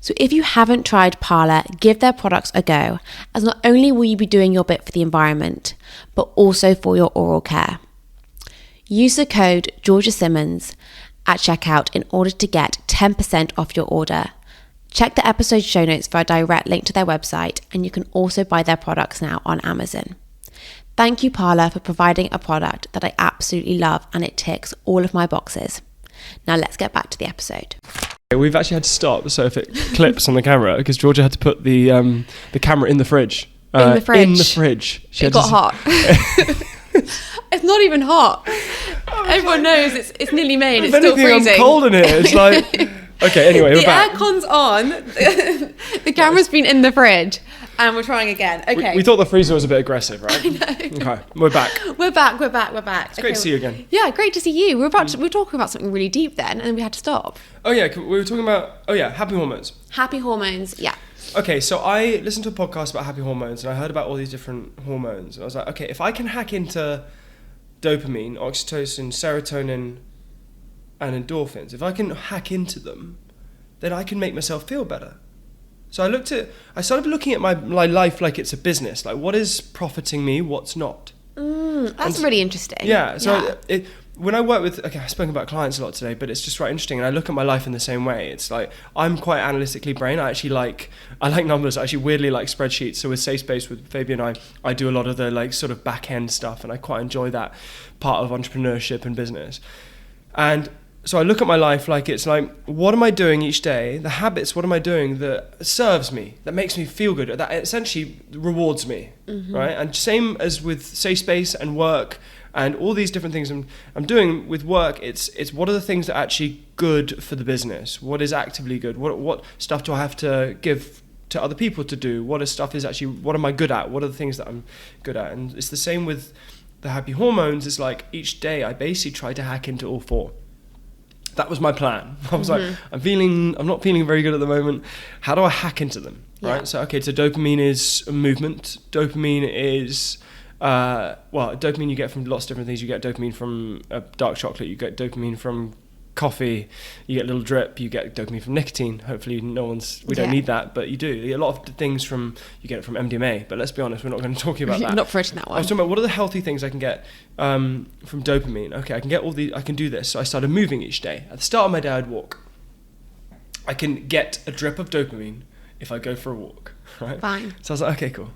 So if you haven't tried Paraa, give their products a go, as not only will you be doing your bit for the environment, but also for your oral care. Use the code Georgia Simmons at checkout in order to get 10% off your order. Check the episode show notes for a direct link to their website, and you can also buy their products now on Amazon. Thank you, Paraa, for providing a product that I absolutely love, and it ticks all of my boxes. Now let's get back to the episode. We've actually had to stop, so if it clips on the camera, because Georgia had to put the camera in the fridge. In the fridge. In the fridge. It got hot. It's not even hot. Everyone knows it's nearly May and it's still freezing. I'm cold in here. It's like... Okay, anyway, we're back. The aircon's on. The camera's been in the fridge, and we're trying again. Okay. We thought the freezer was a bit aggressive, right? I know. Okay, we're back. We're back. It's great to see you again. Yeah, great to see you. We were talking about something really deep then, and then we had to stop. Oh yeah, we were talking about happy hormones. Happy hormones, yeah. Okay, so I listened to a podcast about happy hormones, and I heard about all these different hormones. And I was like, okay, if I can hack into dopamine, oxytocin, serotonin, and endorphins, if I can hack into them, then I can make myself feel better. So I started looking at my life like it's a business. Like, what is profiting me, what's not? That's really interesting. Yeah, so when I work with, I've spoken about clients a lot today, but it's just right interesting, and I look at my life in the same way. It's like, I'm quite analytically brain. I like numbers. I actually weirdly like spreadsheets. So with Safe Space, with Fabian and I do a lot of the like sort of back end stuff, and I quite enjoy that part of entrepreneurship and business. And so I look at my life like it's like, what am I doing each day? The habits, what am I doing that serves me, that makes me feel good, that essentially rewards me, right? And same as with Safe Space and work and all these different things I'm doing with work, it's what are the things that are actually good for the business? What is actively good? What stuff do I have to give to other people to do? What am I good at? What are the things that I'm good at? And it's the same with the happy hormones. It's like each day I basically try to hack into all 4. That was my plan. I was like, I'm not feeling very good at the moment. How do I hack into them? Right. So dopamine is movement. Dopamine is, dopamine you get from lots of different things. You get dopamine from dark chocolate. You get dopamine from coffee, you get a little drip, you get dopamine from nicotine. Hopefully we don't need that, but you do. You get a lot of things you get it from MDMA, but let's be honest, we're not going to talk about that. Not approaching that one. I was talking about what are the healthy things I can get from dopamine. Okay, I can do this. So I started moving each day. At the start of my day, I'd walk. I can get a drip of dopamine if I go for a walk, right? Fine. So I was like, okay, cool.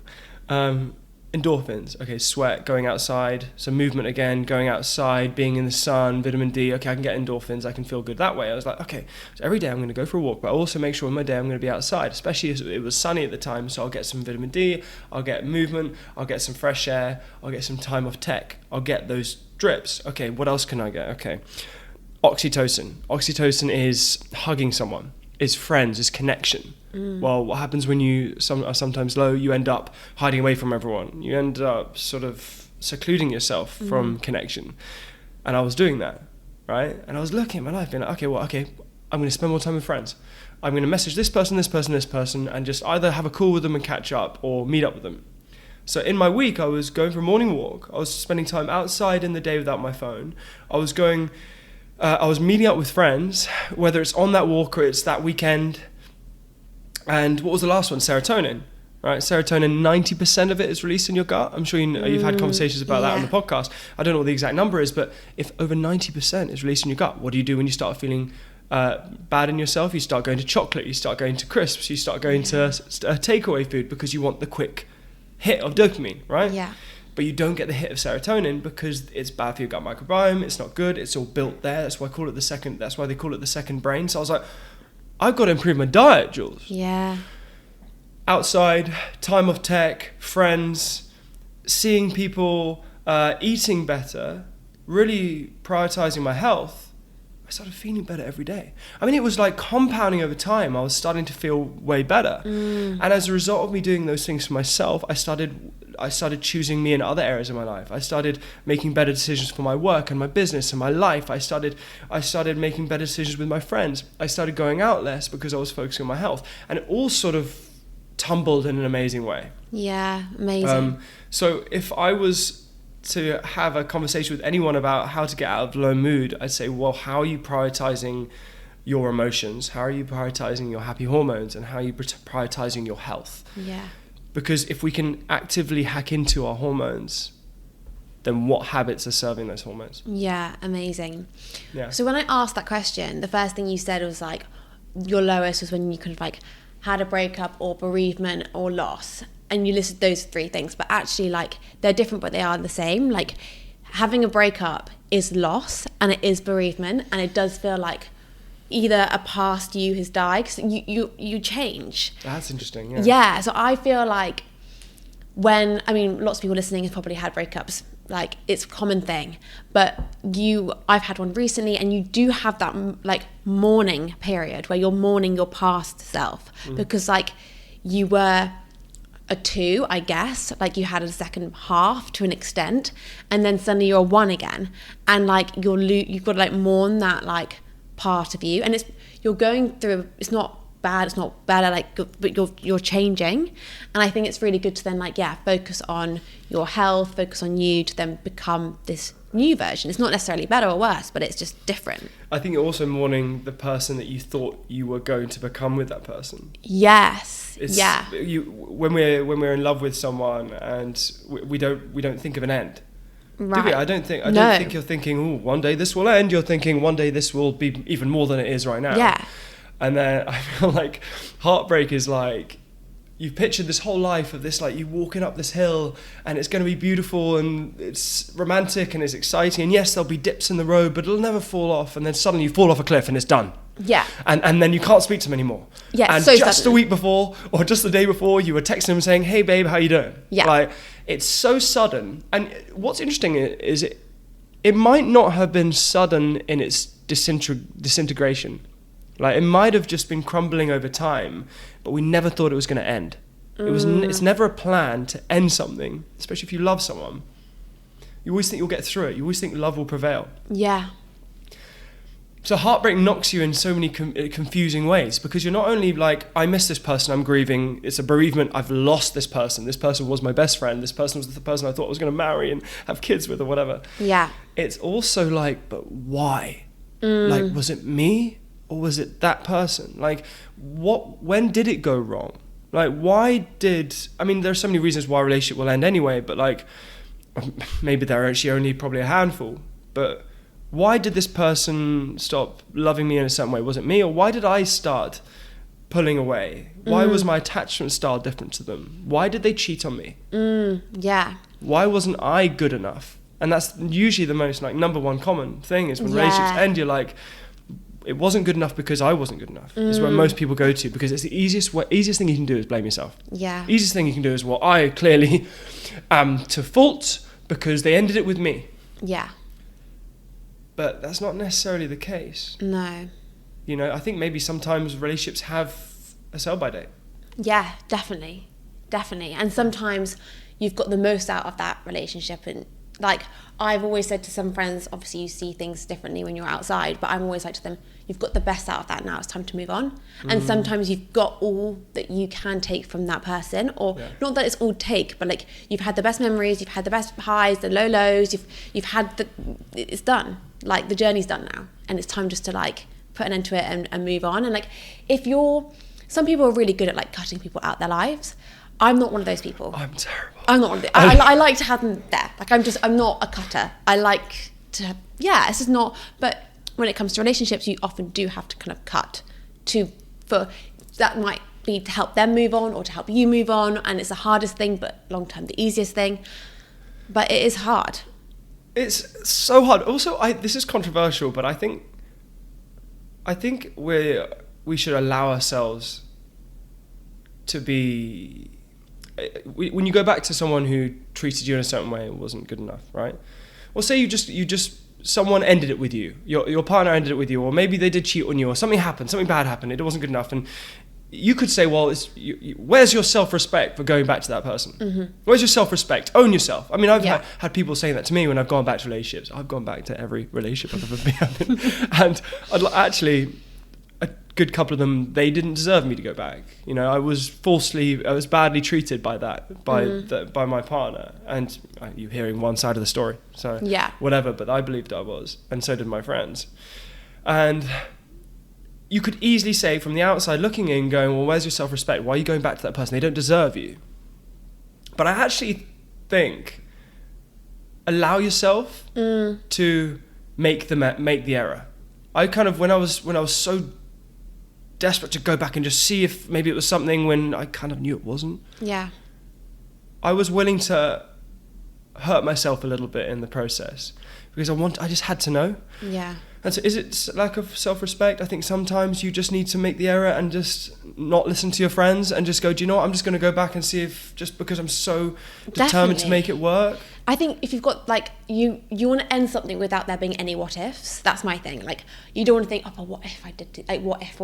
Endorphins, okay, sweat, going outside, so movement again, going outside, being in the sun, vitamin D, okay, I can get endorphins, I can feel good that way. I was like, okay, so every day I'm going to go for a walk, but I also make sure in my day I'm going to be outside, especially if it was sunny at the time, so I'll get some vitamin D, I'll get movement, I'll get some fresh air, I'll get some time off tech, I'll get those drips. Okay, what else can I get? Okay, oxytocin. Oxytocin is hugging someone, is friends, is connection. Well, what happens when you are sometimes low? You end up hiding away from everyone. You end up sort of secluding yourself from connection. And I was doing that, right? And I was looking at my life being like, okay, I'm going to spend more time with friends. I'm going to message this person, and just either have a call with them and catch up or meet up with them. So in my week, I was going for a morning walk. I was spending time outside in the day without my phone. I was meeting up with friends, whether it's on that walk or it's that weekend. And what was the last one? Serotonin, right? Serotonin, 90% of it is released in your gut. I'm sure you've had conversations about that on the podcast. I don't know what the exact number is, but if over 90% is released in your gut, what do you do when you start feeling bad in yourself? You start going to chocolate, you start going to crisps, you start going to takeaway food because you want the quick hit of dopamine, right? Yeah. But you don't get the hit of serotonin because it's bad for your gut microbiome. It's not good. It's all built there. That's why they call it the second brain. So I was like, I've got to improve my diet, Jules. Yeah. Outside, time off tech, friends, seeing people, eating better, really prioritizing my health. I started feeling better every day. I mean, it was like compounding over time. I was starting to feel way better. And as a result of me doing those things for myself, I started choosing me in other areas of my life. I started making better decisions for my work and my business and my life. I started making better decisions with my friends. I started going out less because I was focusing on my health. And it all sort of tumbled in an amazing way. Yeah, amazing. So if I was to have a conversation with anyone about how to get out of low mood, I'd say, well, how are you prioritizing your emotions? How are you prioritizing your happy hormones? And how are you prioritizing your health? Yeah. Because if we can actively hack into our hormones, then what habits are serving those hormones? Yeah, amazing. Yeah. So when I asked that question, the first thing you said was like, your lowest was when you kind of like had a breakup or bereavement or loss. And you listed those three things, but actually like they're different, but they are the same. Like having a breakup is loss and it is bereavement, and it does feel like either a past you has died, because you change. That's interesting. Yeah. Yeah. So I feel like lots of people listening have probably had breakups. Like it's a common thing, but I've had one recently, and you do have that like mourning period where you're mourning your past self because like you were a 2, I guess, like you had a second half to an extent, and then suddenly you're a 1 again, and like you've got to like mourn that like part of you, and you're going through. It's not bad. It's not better. Like, but you're changing, and I think it's really good to then like focus on your health, focus on you to then become this new version. It's not necessarily better or worse, but it's just different. I think you're also mourning the person that you thought you were going to become with that person. Yes. When we're in love with someone and we don't think of an end. Right. Do we? I don't think you're thinking, oh, one day this will end. You're thinking one day this will be even more than it is right now. Yeah. And then I feel like heartbreak is like, you've pictured this whole life of this, like you walking up this hill and it's going to be beautiful and it's romantic and it's exciting. And yes, there'll be dips in the road, but it'll never fall off. And then suddenly you fall off a cliff and it's done. Yeah. And then you can't speak to them anymore. Yeah. And so just sudden. a week before or just the day before, you were texting them saying, hey babe, how you doing? Yeah. Like, it's so sudden. And what's interesting is it might not have been sudden in its disintegration. Like, it might have just been crumbling over time, but we never thought it was going to end. It's never a plan to end something, especially if you love someone. You always think you'll get through it. You always think love will prevail. Yeah. So heartbreak knocks you in so many confusing ways, because you're not only like, I miss this person, I'm grieving, it's a bereavement, I've lost this person was my best friend, this person was the person I thought I was going to marry and have kids with or whatever. Yeah. It's also like, but why? Like, was it me or was it that person? Like, when did it go wrong? Like, there's so many reasons why a relationship will end anyway, but like, maybe there are actually only probably a handful, but why did this person stop loving me in a certain way? Was it me, or why did I start pulling away? Why was my attachment style different to them? Why did they cheat on me? Yeah. Why wasn't I good enough? And that's usually the most like number one common thing is when relationships end, you're like, it wasn't good enough because I wasn't good enough. Is where most people go to, because it's the easiest thing you can do is blame yourself. Yeah. Easiest thing you can do is, well, I clearly am to fault because they ended it with me. Yeah. But that's not necessarily the case. No. You know, I think maybe sometimes relationships have a sell-by date. Yeah, definitely. And sometimes you've got the most out of that relationship. And like, I've always said to some friends, obviously you see things differently when you're outside, but I'm always like to them, you've got the best out of that now, it's time to move on. And sometimes you've got all that you can take from that person, or not that it's all take, but like, you've had the best memories, you've had the best highs, the low lows, you've had it's done. Like, the journey's done now, and it's time just to like put an end to it and move on. And like, some people are really good at like cutting people out their lives. I'm not one of those people. I'm terrible. I'm not one of those. I like to have them there. Like, I'm not a cutter. I like to, it's just not, but when it comes to relationships, you often do have to kind of cut that might be to help them move on or to help you move on. And it's the hardest thing, but long term, the easiest thing. But it is hard. It's so hard. Also, this is controversial, but I think we should allow ourselves to be. When you go back to someone who treated you in a certain way and wasn't good enough, right? Well, say you just someone ended it with you. Your partner ended it with you, or maybe they did cheat on you, or something bad happened. It wasn't good enough, and you could say, well, where's your self-respect for going back to that person? Mm-hmm. Where's your self-respect? Own yourself. I mean, I've had people saying that to me when I've gone back to relationships. I've gone back to every relationship I've ever been in. And actually, a good couple of them, they didn't deserve me to go back. You know, I was badly treated by my partner. And you're hearing one side of the story. So whatever, but I believed I was. And so did my friends. And you could easily say from the outside looking in, going, well, where's your self-respect? Why are you going back to that person? They don't deserve you. But I actually think allow yourself to make the error. I kind of, when I was so desperate to go back and just see if maybe it was something when I kind of knew it wasn't. Yeah. I was willing to hurt myself a little bit in the process because I just had to know. Yeah. And so is it lack of self-respect? I think sometimes you just need to make the error and just not listen to your friends and just go, do you know what? I'm just going to go back and see if, just because I'm so determined to make it work. I think if you've got like, you want to end something without there being any what ifs. That's my thing. Like, you don't want to think, oh, but what if I did, like, what if?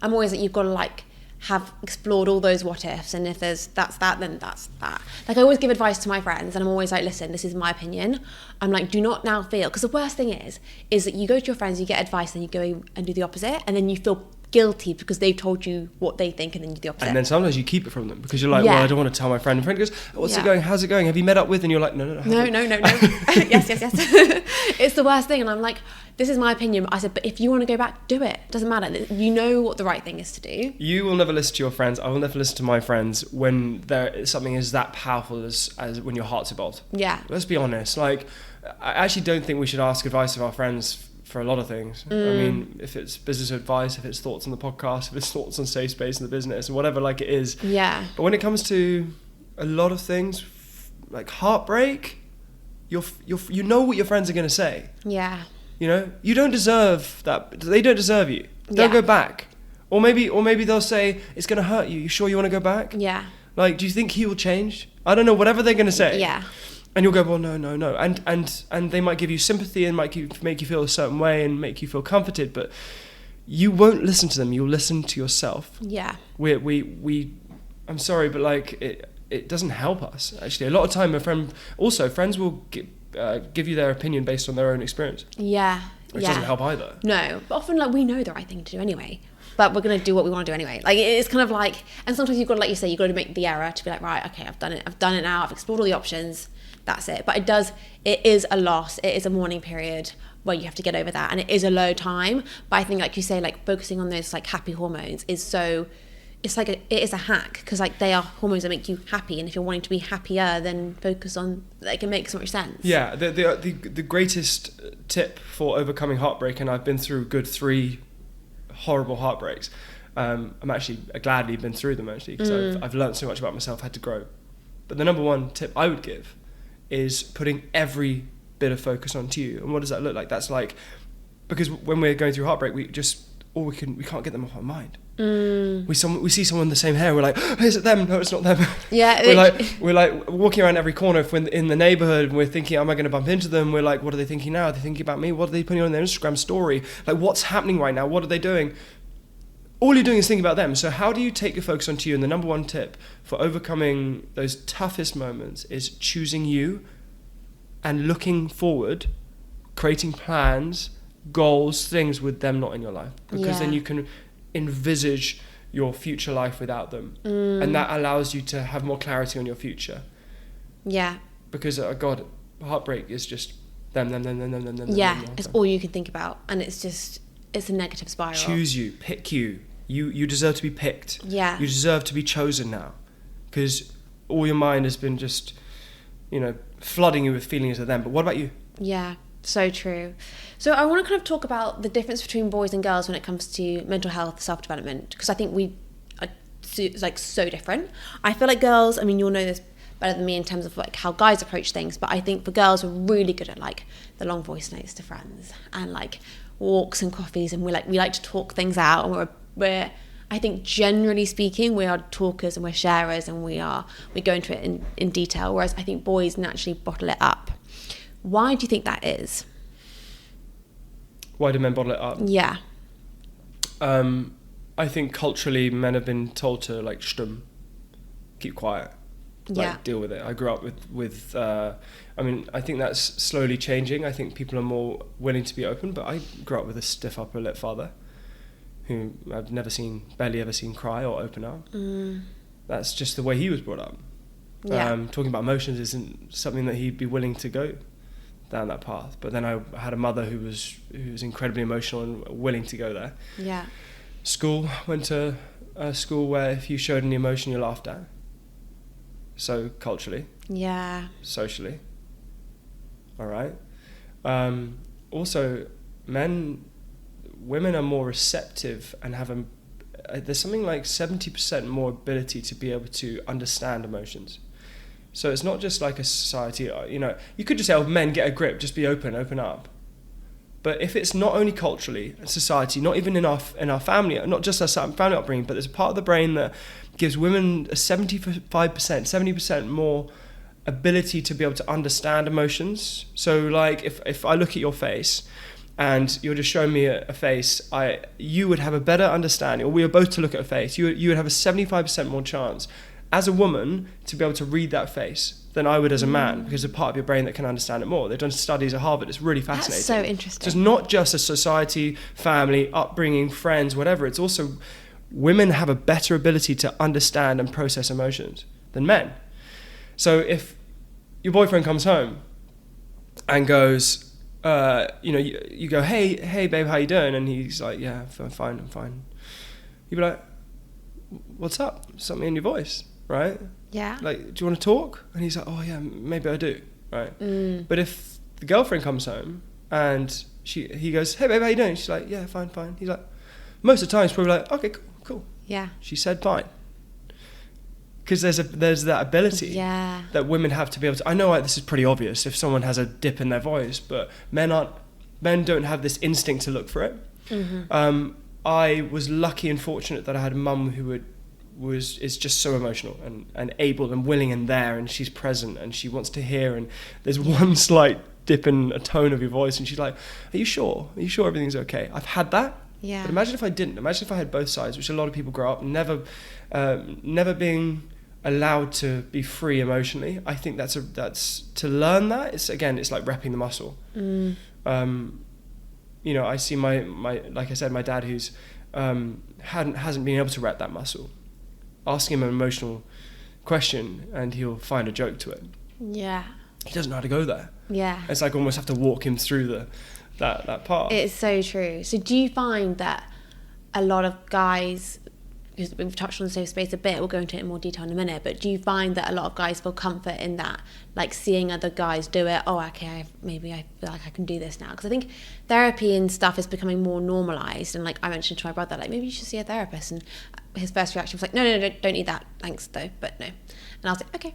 I'm always like, you've got to like, have explored all those what ifs, and if that's that, then that's that. Like, I always give advice to my friends, and I'm always like, listen, this is my opinion. I'm like, do not now feel, because the worst thing is that you go to your friends, you get advice, then you go and do the opposite, and then you feel guilty because they've told you what they think, and then you do the opposite. And then sometimes you keep it from them because you're like, well, I don't want to tell my friend. And friend goes, what's it going? How's it going? Have you met up with? And you're like, no. Yes. It's the worst thing. And I'm like, this is my opinion. I said, but if you want to go back, do it. Doesn't matter. You know what the right thing is to do. You will never listen to your friends. I will never listen to my friends when something is that powerful as when your heart's involved. Yeah. Let's be honest. Like, I actually don't think we should ask advice of our friends for a lot of things. I mean, if it's business advice, if it's thoughts on the podcast, if it's thoughts on safe space in the business, and whatever, like, it is. Yeah. But when it comes to a lot of things, like heartbreak, you know what your friends are going to say. Yeah. You know, you don't deserve that. They don't deserve you. Don't go back. Or maybe they'll say, it's going to hurt you. You sure you want to go back? Yeah. Like, do you think he will change? I don't know, whatever they're going to say. Yeah. And you'll go, well, no. And they might give you sympathy and make you feel a certain way and make you feel comforted, but you won't listen to them. You'll listen to yourself. Yeah. I'm sorry, but like, it doesn't help us, actually. A lot of time, friends will give you their opinion based on their own experience. Yeah. Which doesn't help either. No, but often, like, we know the right thing to do anyway, but we're going to do what we want to do anyway. Like, it's kind of like, and sometimes you've got to, like you say, you've got to make the error to be like, right, okay, I've done it now, I've explored all the options. that's it. But it is a loss. It is a mourning period where you have to get over that, and it is a low time. But I think, like you say, like focusing on those like happy hormones is so, it's like it is a hack, because like they are hormones that make you happy, and if you're wanting to be happier, then focus on, like, it makes so much sense. Yeah, the greatest tip for overcoming heartbreak, and I've been through good 3 horrible heartbreaks. I'm actually gladly been through them, actually, because I've learned so much about myself, had to grow. But the number one tip I would give is putting every bit of focus onto you. And what does that look like? That's like, because when we're going through heartbreak, we can't get them off our mind. We see someone with the same hair, we're like, oh, is it them? No, it's not them. Yeah. we're like walking around every corner. If we're in the neighborhood and we're thinking, am I going to bump into them? We're like, what are they thinking now? Are they thinking about me? What are they putting on their Instagram story? Like, what's happening right now? What are they doing? All you're doing is thinking about them. So how do you take your focus onto you? And the number one tip for overcoming those toughest moments is choosing you and looking forward, creating plans, goals, things with them not in your life. Because then you can envisage your future life without them. And that allows you to have more clarity on your future. Yeah. Because, God, heartbreak is just them. Yeah, it's all you can think about. And it's a negative spiral. Choose you, pick you. You deserve to be picked. Yeah. You deserve to be chosen now. Because all your mind has been just, flooding you with feelings of them. But what about you? Yeah, so true. So I want to kind of talk about the difference between boys and girls when it comes to mental health, self-development, because I think we are so different. I feel like girls, I mean, you'll know this better than me in terms of like how guys approach things, but I think for girls, we're really good at like the long voice notes to friends and like walks and coffees, and we like to talk things out, and we're I think generally speaking, we are talkers and we're sharers, and we go into it in detail, whereas I think boys naturally bottle it up. Why do you think that is? Why do men bottle it up? Yeah. I think culturally men have been told to like keep quiet, deal with it. I grew up with I think that's slowly changing. I think people are more willing to be open, but I grew up with a stiff upper lip father who I've barely ever seen cry or open up. That's just the way he was brought up. Yeah. Talking about emotions isn't something that he'd be willing to go down that path. But then I had a mother who was incredibly emotional and willing to go there. Yeah. Went to a school where if you showed any emotion, you're laughed at. So culturally. Yeah. Socially. All right. Also, women are more receptive and have there's something like 70% more ability to be able to understand emotions. So it's not just like a society, you could just say, men get a grip, just be open up. But if it's not only culturally, society, not even in our family, not just our family upbringing, but there's a part of the brain that gives women a 70% more ability to be able to understand emotions. So like if I look at your face and you're just showing me a face, you would have a better understanding, or we were both to look at a face, you would have a 75% more chance as a woman to be able to read that face than I would as a man, because there's a part of your brain that can understand it more. They've done studies at Harvard. It's really fascinating. That's so interesting. So it's not just a society, family, upbringing, friends, whatever. It's also women have a better ability to understand and process emotions than men. So if your boyfriend comes home and goes, you go, hey babe, how you doing? And he's like, yeah, I'm fine. You'd be like, what's up? Something in your voice, right? Yeah. Like, do you want to talk? And he's like, oh yeah, maybe I do, right? But if the girlfriend comes home and he goes, hey babe, how you doing? She's like, yeah, fine. He's like, most of the time he's probably like, okay, cool. Yeah. She said fine. Because there's that ability that women have to be able to. I know this is pretty obvious if someone has a dip in their voice, but men don't have this instinct to look for it. Mm-hmm. I was lucky and fortunate that I had a mum who is just so emotional and able and willing and there, and she's present and she wants to hear, and there's one slight dip in a tone of your voice and she's like, are you sure everything's okay? I've had that. Yeah. But imagine if I didn't. Imagine if I had both sides, which a lot of people grow up never being allowed to be free emotionally. I think that's to learn that. It's like repping the muscle. I see my like I said, my dad who's hasn't been able to rep that muscle. Asking him an emotional question and he'll find a joke to it. Yeah. he doesn't know how to go there. Yeah. It's like almost have to walk him through that part. It's so true. So do you find that a lot of guys, because we've touched on the safe space a bit, we'll go into it in more detail in a minute, but do you find that a lot of guys feel comfort in that, like seeing other guys do it? Oh, okay, maybe I feel like I can do this now. Because I think therapy and stuff is becoming more normalised, and like I mentioned to my brother, like maybe you should see a therapist, and his first reaction was like, no, don't need that, thanks though, but no. And I was like, okay.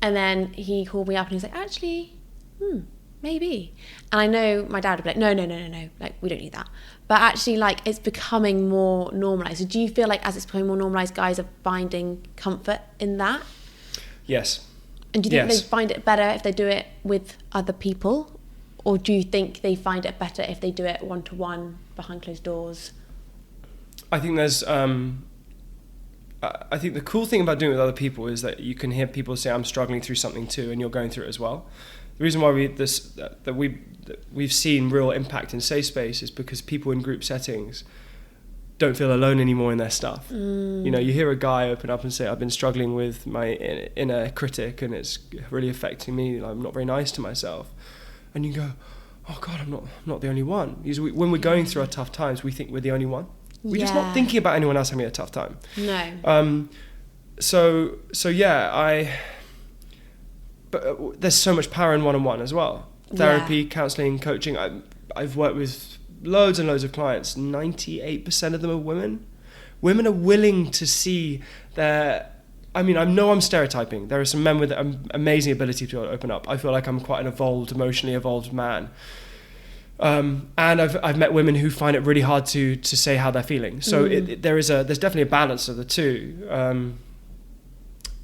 And then he called me up and he was like, actually, maybe. And I know my dad would be like, no, like we don't need that. But actually, like, it's becoming more normalised. So do you feel like as it's becoming more normalised, guys are finding comfort in that? Yes. And do you think they find it better if they do it with other people? Or do you think they find it better if they do it one-to-one behind closed doors? I think there's... I think the cool thing about doing it with other people is that you can hear people say, I'm struggling through something too, and you're going through it as well. The reason why we've seen real impact in safe space is because people in group settings don't feel alone anymore in their stuff. You know, you hear a guy open up and say, I've been struggling with my inner critic and it's really affecting me. I'm not very nice to myself. And you go, oh God, I'm not the only one. Because when we're going through our tough times, we think we're the only one. We're just not thinking about anyone else having a tough time. No. So yeah, but there's so much power in one-on-one as well. Therapy, counselling, coaching. I've worked with loads and loads of clients. 98% of them are women. Women are willing to see their... I mean, I know I'm stereotyping. There are some men with amazing ability to open up. I feel like I'm quite an emotionally evolved man. And I've met women who find it really hard to say how they're feeling. So there's definitely a balance of the two.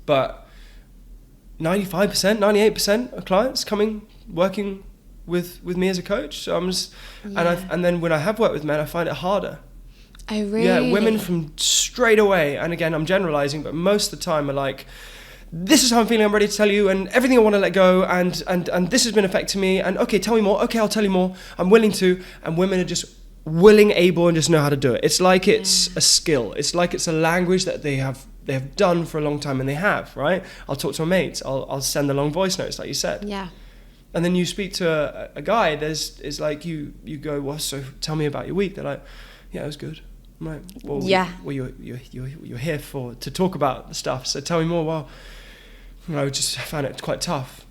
But 95%, 98% of clients working with me as a coach. So I'm just, and then when I have worked with men, I find it harder. Oh, really? Yeah, women from straight away, and again, I'm generalizing, but most of the time are like, this is how I'm feeling, I'm ready to tell you, and everything I want to let go, and this has been affecting me, and okay, tell me more, okay, I'll tell you more, I'm willing to, and women are just willing, able, and just know how to do it. It's like it's a skill. It's like it's a language that they have done for a long time, and they have, right? I'll talk to my mates, I'll send the long voice notes, like you said. Yeah. And then you speak to a guy, it's like you go, well, so tell me about your week. They're like, yeah, it was good. I'm like, well, you're here to talk about the stuff, so tell me more. Well, I just found it quite tough.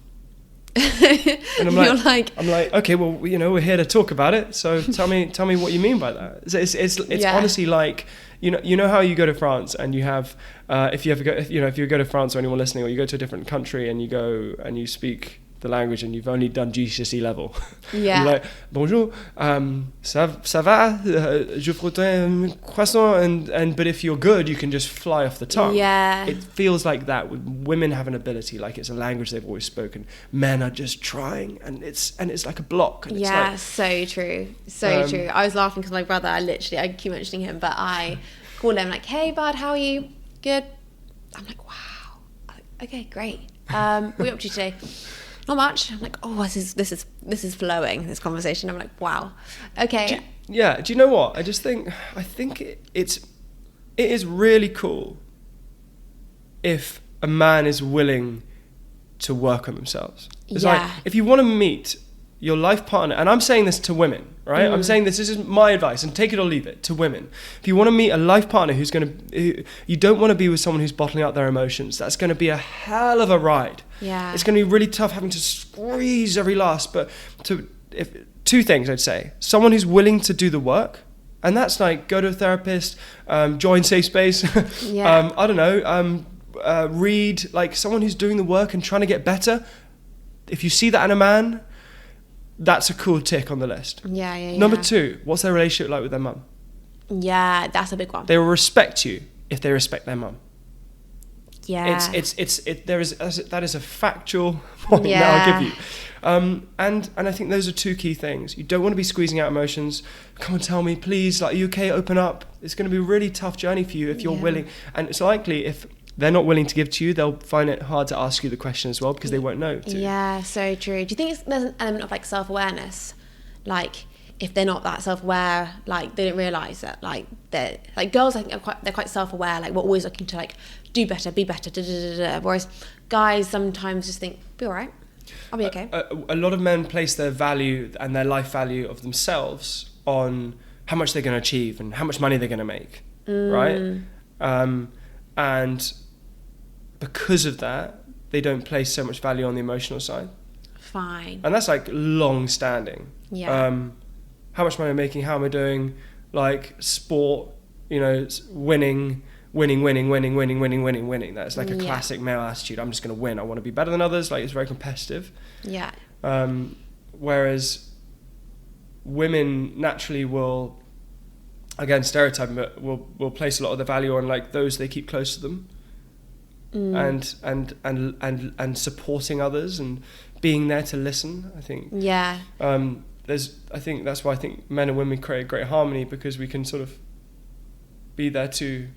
And I'm like, okay, well, we're here to talk about it, so tell me what you mean by that. It's honestly like, you know how you go to France and you have, if you go to France, or anyone listening, or you go to a different country and you go and you speak the language and you've only done GCSE level. Yeah. You're like, bonjour, ça va, je frotte un croissant, and but if you're good, you can just fly off the tongue. Yeah. It feels like that. Women have an ability, like it's a language they've always spoken. Men are just trying, and it's like a block. And it's like, so true. So true. I was laughing because my brother, I keep mentioning him, but I call him like, hey bud, how are you? Good. I'm like, wow. Okay, great. What are you up to today? Not much. I'm like, oh, this is flowing, this conversation. I'm like, wow. Okay. Do you know what? I think it is really cool if a man is willing to work on themselves. It's like, if you want to meet your life partner, and I'm saying this to women, right? I'm saying this is my advice, and take it or leave it, to women. If you want to meet a life partner you don't want to be with someone who's bottling out their emotions. That's going to be a hell of a ride. Yeah. It's going to be really tough having to squeeze every last, but two things I'd say. Someone who's willing to do the work, and that's like, go to a therapist, join Safe Space, I don't know, read, like someone who's doing the work and trying to get better. If you see that in a man, that's a cool tick on the list. Yeah. Number 2, what's their relationship like with their mum? Yeah, that's a big one. They will respect you if they respect their mum. Yeah. That is a factual point that I'll give you. And I think those are 2 key things. You don't want to be squeezing out emotions. Come on, tell me, please. Like, are you okay? Open up. It's going to be a really tough journey for you if you're willing. And it's likely if they're not willing to give to you, they'll find it hard to ask you the question as well, because they won't know to. Yeah, so true. Do you think there's an element of like self-awareness? Like, if they're not that self-aware, like they don't realise that, like they're like, girls, I think they're quite self-aware, like we're always looking to like do better, be better, whereas guys sometimes just think, be all right. I'll be okay. A lot of men place their value and their life value of themselves on how much they're going to achieve and how much money they're going to make, right? And because of that, they don't place so much value on the emotional side. Fine. And that's like long standing. Yeah. How much money am I making? How am I doing? Like sport, winning. That's like a classic male attitude. I'm just going to win. I want to be better than others. Like, it's very competitive. Yeah. Whereas women naturally will, again, stereotyping, but will place a lot of the value on like those they keep close to them, and supporting others and being there to listen. I think. Yeah. I think that's why I think men and women create great harmony, because we can sort of be there to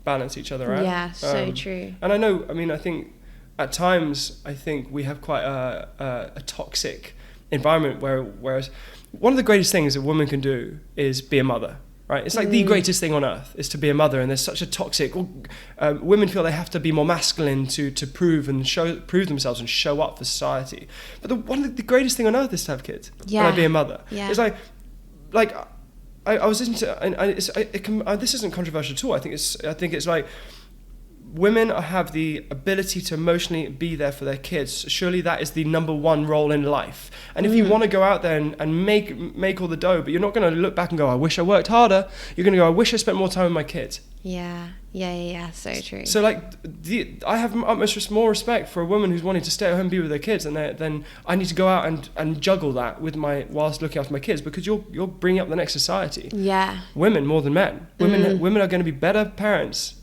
balance each other out. Yeah, so true. And I think at times, I think we have quite a toxic environment whereas one of the greatest things a woman can do is be a mother, right? It's like the greatest thing on earth is to be a mother, and there's such a toxic, women feel they have to be more masculine to prove themselves and show up for society. But one of the greatest thing on earth is to have kids. Yeah. And be a mother. Yeah. It's like I was listening to, and this isn't controversial at all. I think it's like women have the ability to emotionally be there for their kids. Surely that is the number one role in life. And if you want to go out there and make all the dough, but you're not going to look back and go, I wish I worked harder. You're going to go, I wish I spent more time with my kids. Yeah. So true. So like, I have utmost more respect for a woman who's wanting to stay at home and be with their kids, and then I need to go out and juggle that with whilst looking after my kids, because you're bringing up the next society. Yeah. Women more than men. Women are going to be better parents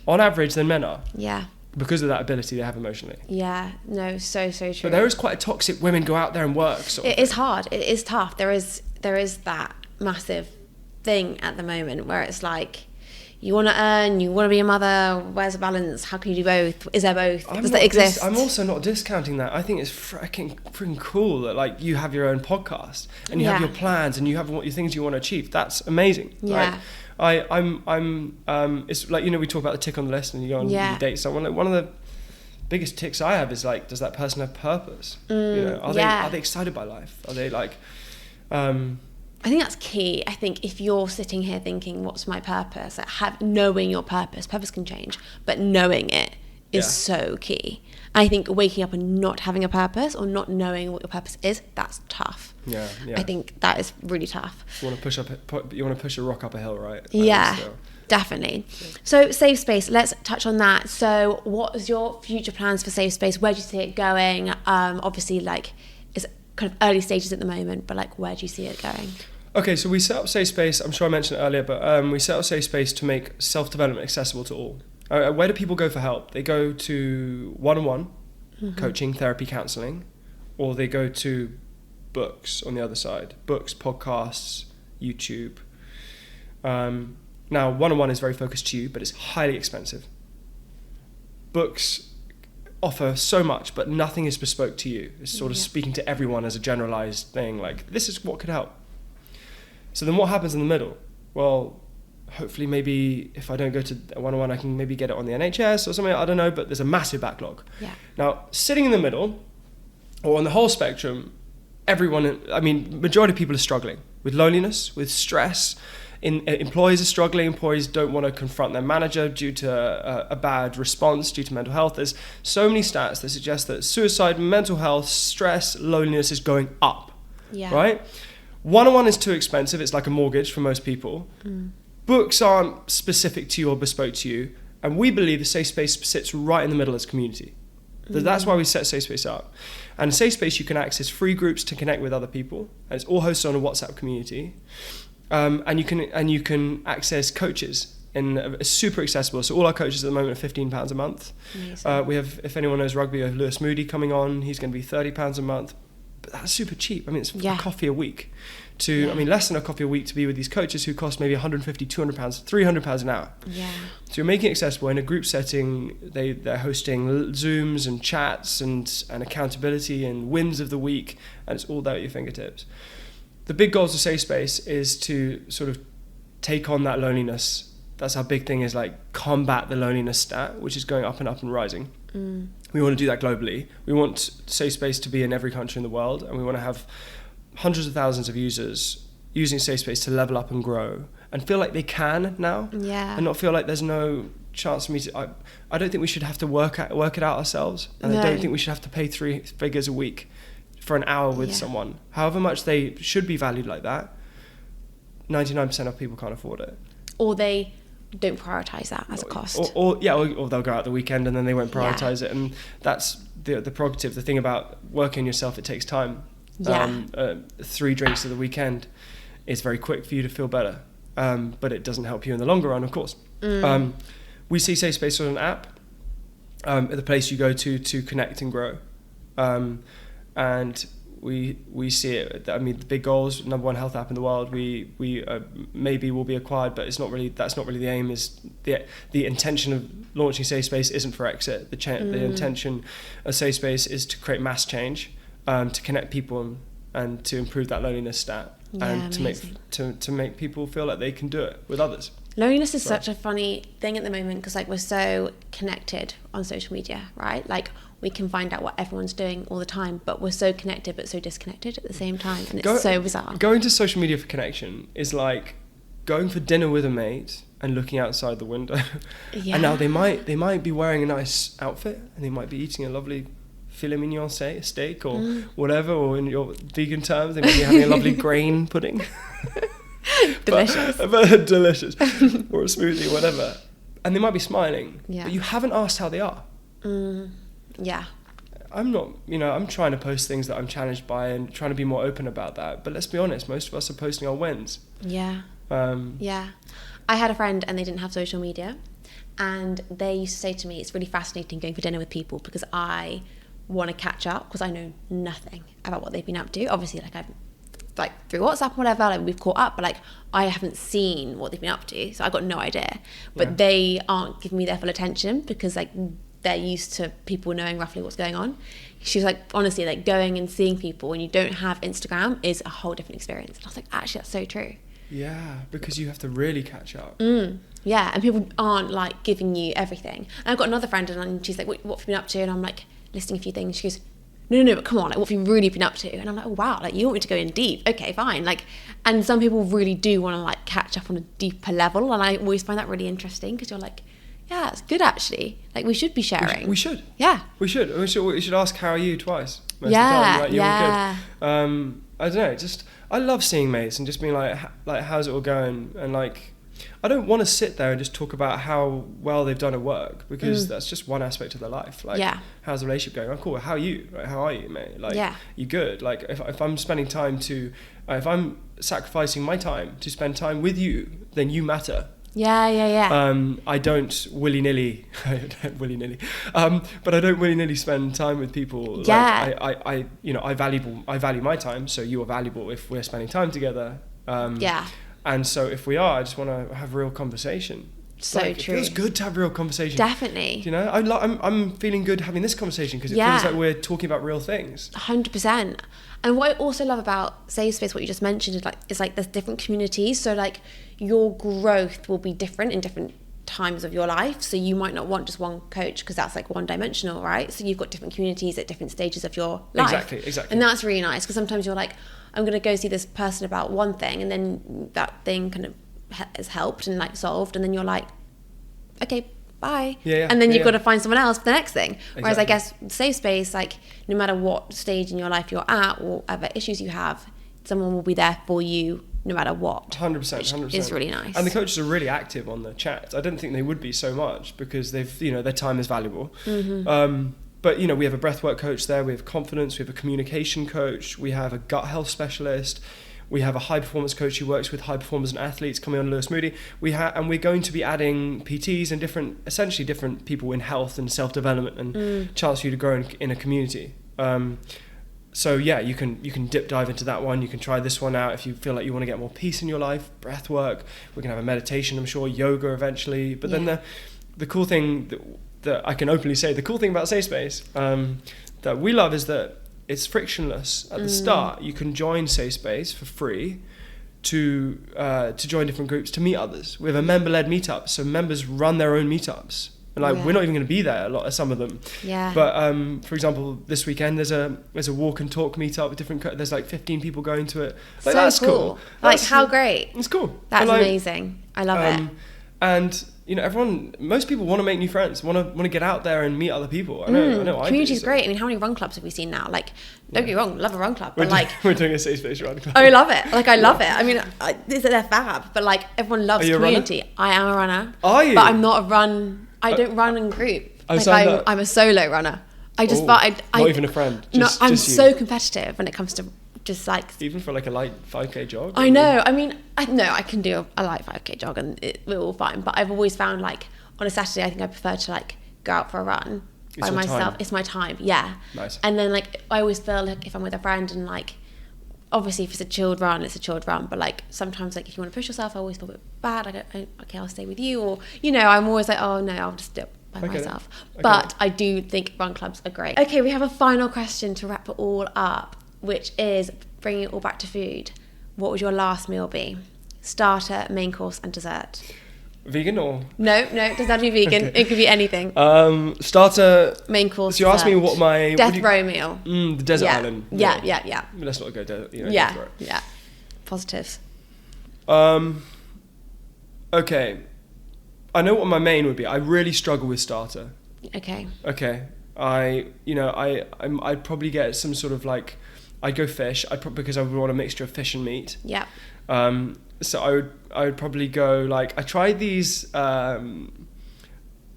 on average than men are. Yeah. Because of that ability they have emotionally. Yeah. No, so true. But there is quite a toxic women go out there and work. It is hard. It is tough. There is that massive thing at the moment where it's like, you want to earn, you want to be a mother, where's the balance? How can you do both? Is there both? Does that exist? I'm also not discounting that. I think it's freaking cool that like you have your own podcast and you have your plans and you have your things you want to achieve. That's amazing. Yeah. Right? It's like, we talk about the tick on the list and you go on you date someone. Like, one of the biggest ticks I have is like, does that person have purpose? Are they excited by life? Are they like, I think that's key. I think if you're sitting here thinking, what's my purpose? Knowing your purpose can change, but knowing it is so key. I think waking up and not having a purpose or not knowing what your purpose is, that's tough. Yeah. I think that is really tough. You want to push a rock up a hill, right? Definitely. So Safe Space, let's touch on that. So what is your future plans for Safe Space? Where do you see it going? Obviously, like, it's kind of early stages at the moment, but like, where do you see it going? Okay, so we set up Safe Space, I'm sure I mentioned it earlier, but we set up Safe Space to make self-development accessible to all. Where do people go for help? They go to one-on-one coaching, therapy, counselling, or they go to books on the other side. Books, podcasts, YouTube. Now, one-on-one is very focused to you, but it's highly expensive. Books offer so much, but nothing is bespoke to you. It's sort of speaking to everyone as a generalised thing, like, this is what could help. So then what happens in the middle? Well, hopefully maybe if I don't go to one-on-one, I can maybe get it on the NHS or something, I don't know, but there's a massive backlog. Yeah. Now, sitting in the middle, or on the whole spectrum, majority of people are struggling with loneliness, with stress. Employees are struggling, employees don't want to confront their manager due to a bad response due to mental health. There's so many stats that suggest that suicide, mental health, stress, loneliness is going up, right? One-on-one is too expensive. It's like a mortgage for most people. Books aren't specific to you or bespoke to you. And we believe the Safe Space sits right in the middle as community. That's why we set Safe Space up. And in Safe Space, you can access free groups to connect with other people. And it's all hosted on a WhatsApp community. And you can access coaches in super accessible. So all our coaches at the moment are £15 a month. We have, if anyone knows rugby, we have Lewis Moody coming on. He's going to be £30 a month. But that's super cheap. It's a coffee a week. Less than a coffee a week to be with these coaches who cost maybe £150, £200, £300 an hour. Yeah. So you're making it accessible in a group setting. They're hosting Zooms and chats and accountability and wins of the week, and it's all there at your fingertips. The big goals of Safe Space is to sort of take on that loneliness. That's our big thing, is like combat the loneliness stat, which is going up and up and rising. We want to do that globally. We want Safe Space to be in every country in the world, and we want to have hundreds of thousands of users using Safe Space to level up and grow and feel like they can now, and not feel like there's no chance for me to. I don't think we should have to work it out ourselves, and I don't think we should have to pay 3 figures a week for an hour with someone. However much they should be valued like that, 99% of people can't afford it, or they don't prioritize that as a cost, or they'll go out the weekend and then they won't prioritize it, and that's the prerogative. The thing about working yourself, it takes time. 3 drinks of the weekend is very quick for you to feel better, but it doesn't help you in the longer run, of course. We see Safe Space as an app, the place you go to connect and grow, and we see it. I mean, the big goals, number 1 health app in the world. We maybe will be acquired, but that's not really the aim. Is the intention of launching Safe Space isn't for exit. The intention of Safe Space is to create mass change, to connect people and to improve that loneliness stat, and to make people feel like they can do it with others. Loneliness is such a funny thing at the moment, because like we're so connected on social media, right? Like we can find out what everyone's doing all the time, but we're so connected but so disconnected at the same time, and it's so bizarre. Going to social media for connection is like going for dinner with a mate and looking outside the window. And now they might be wearing a nice outfit, and they might be eating a lovely filet mignon steak or whatever, or in your vegan terms, they might be having a lovely grain pudding. Delicious. But delicious. Or a smoothie, whatever. And they might be smiling, but you haven't asked how they are. Yeah. I'm not, I'm trying to post things that I'm challenged by and trying to be more open about that. But let's be honest, most of us are posting our wins. Yeah. I had a friend and they didn't have social media, and they used to say to me, it's really fascinating going for dinner with people because I want to catch up, because I know nothing about what they've been up to. Obviously, like through WhatsApp or whatever, like we've caught up, but like I haven't seen what they've been up to, so I got no idea. But they aren't giving me their full attention because like they're used to people knowing roughly what's going on. She was like, honestly, like going and seeing people when you don't have Instagram is a whole different experience. And I was like, actually, that's so true. Yeah, because you have to really catch up. Yeah, and people aren't like giving you everything. And I've got another friend, and she's like, what have you been up to? And I'm like listing a few things. She goes, no, but come on, like what have you really been up to? And I'm like, oh wow, like you want me to go in deep? Okay, fine. Like, and some people really do want to like catch up on a deeper level, and I always find that really interesting, because you're like, yeah, it's good actually. Like we should be sharing. We should. Yeah. We should ask how are you twice. Most of the Yeah. time. Like, you're good. I don't know. Just I love seeing mates and just being like how's it all going, and like I don't want to sit there and just talk about how well they've done at work, because that's just one aspect of their life. Like, how's the relationship going? Oh, cool. How are you? Like, how are you, mate? Like, you good? Like, if I'm spending time if I'm sacrificing my time to spend time with you, then you matter. Yeah. I don't willy-nilly, but I don't willy-nilly spend time with people. Yeah. Like, I value my time, so you are valuable if we're spending time together. And so if we are, I just want to have real conversation. So like, true. It feels good to have real conversation. Definitely. I'm feeling good having this conversation, because it feels like we're talking about real things. 100%. And what I also love about Safe Space, what you just mentioned, is like there's different communities. So like your growth will be different in different times of your life. So you might not want just one coach, because that's like one dimensional, right? So you've got different communities at different stages of your life. Exactly. And that's really nice, because sometimes you're like, I'm going to go see this person about one thing, and then that thing kind of has helped and like solved, and then you're like, okay, bye. And then you've got to find someone else for the next thing. Whereas I guess Safe Space, like no matter what stage in your life you're at or whatever issues you have, someone will be there for you no matter what. 100%. It's really nice. And the coaches are really active on the chat. I don't think they would be so much, because they've, their time is valuable. But we have a breathwork coach there, we have confidence, we have a communication coach, we have a gut health specialist, we have a high performance coach who works with high performers and athletes coming on Lewis Moody. And we're going to be adding PTs and essentially different people in health and self-development and chance for you to grow in a community. So yeah, you can dive into that one. You can try this one out if you feel like you want to get more peace in your life. Breath work. We can have a meditation, I'm sure, yoga eventually. But then the cool thing that I can openly say, the cool thing about Safe Space that we love is that it's frictionless. At the start, you can join Safe Space for free to join different groups, to meet others. We have a member-led meetup, so members run their own meetups. And like we're not even going to be there, a lot of some of them. Yeah. But for example, this weekend there's a walk and talk meetup with there's like 15 people going to it. Like, so that's cool. Like how great. It's cool. That's amazing. I love it. And you know, most people want to make new friends, want to get out there and meet other people. I know. Community's great. I mean, how many run clubs have we seen now? Like, don't get me wrong, love a run club, but we're doing a safe space run club. I love it. Like, I love it. I mean, they're fab, but like everyone loves community. I am a runner. Are you? But I'm not a run. I don't run in group. Like I'm a solo runner. I just, not even a friend. I'm so competitive when it comes to just like even for like a light 5k jog. I know. I mean, I can do a light 5k jog and we're all fine. But I've always found like on a Saturday, I think I prefer to like go out for a run by myself. It's my time. Yeah. Nice. And then like I always feel like if I'm with a friend and like obviously if it's a chilled run, it's a chilled run. But like sometimes like if you want to push yourself, I always feel a bit bad. Okay, I'll stay with you, or you know, I'm always like, oh no, I'll just do it by myself. But I do think run clubs are great. Okay, we have a final question to wrap it all up, which is bringing it all back to food. What would your last meal be? Starter, main course, and dessert. Vegan or? No, it doesn't have to be vegan. Okay. It could be anything. Starter, main course. So you asked me what my death row meal. The desert island. Yeah. Let's not go death row. Yeah. Positives. Okay. I know what my main would be. I really struggle with starter. Okay. I'd probably get some sort of like, I'd go fish. Because I would want a mixture of fish and meat. Yeah. So I would probably go like, I tried these. I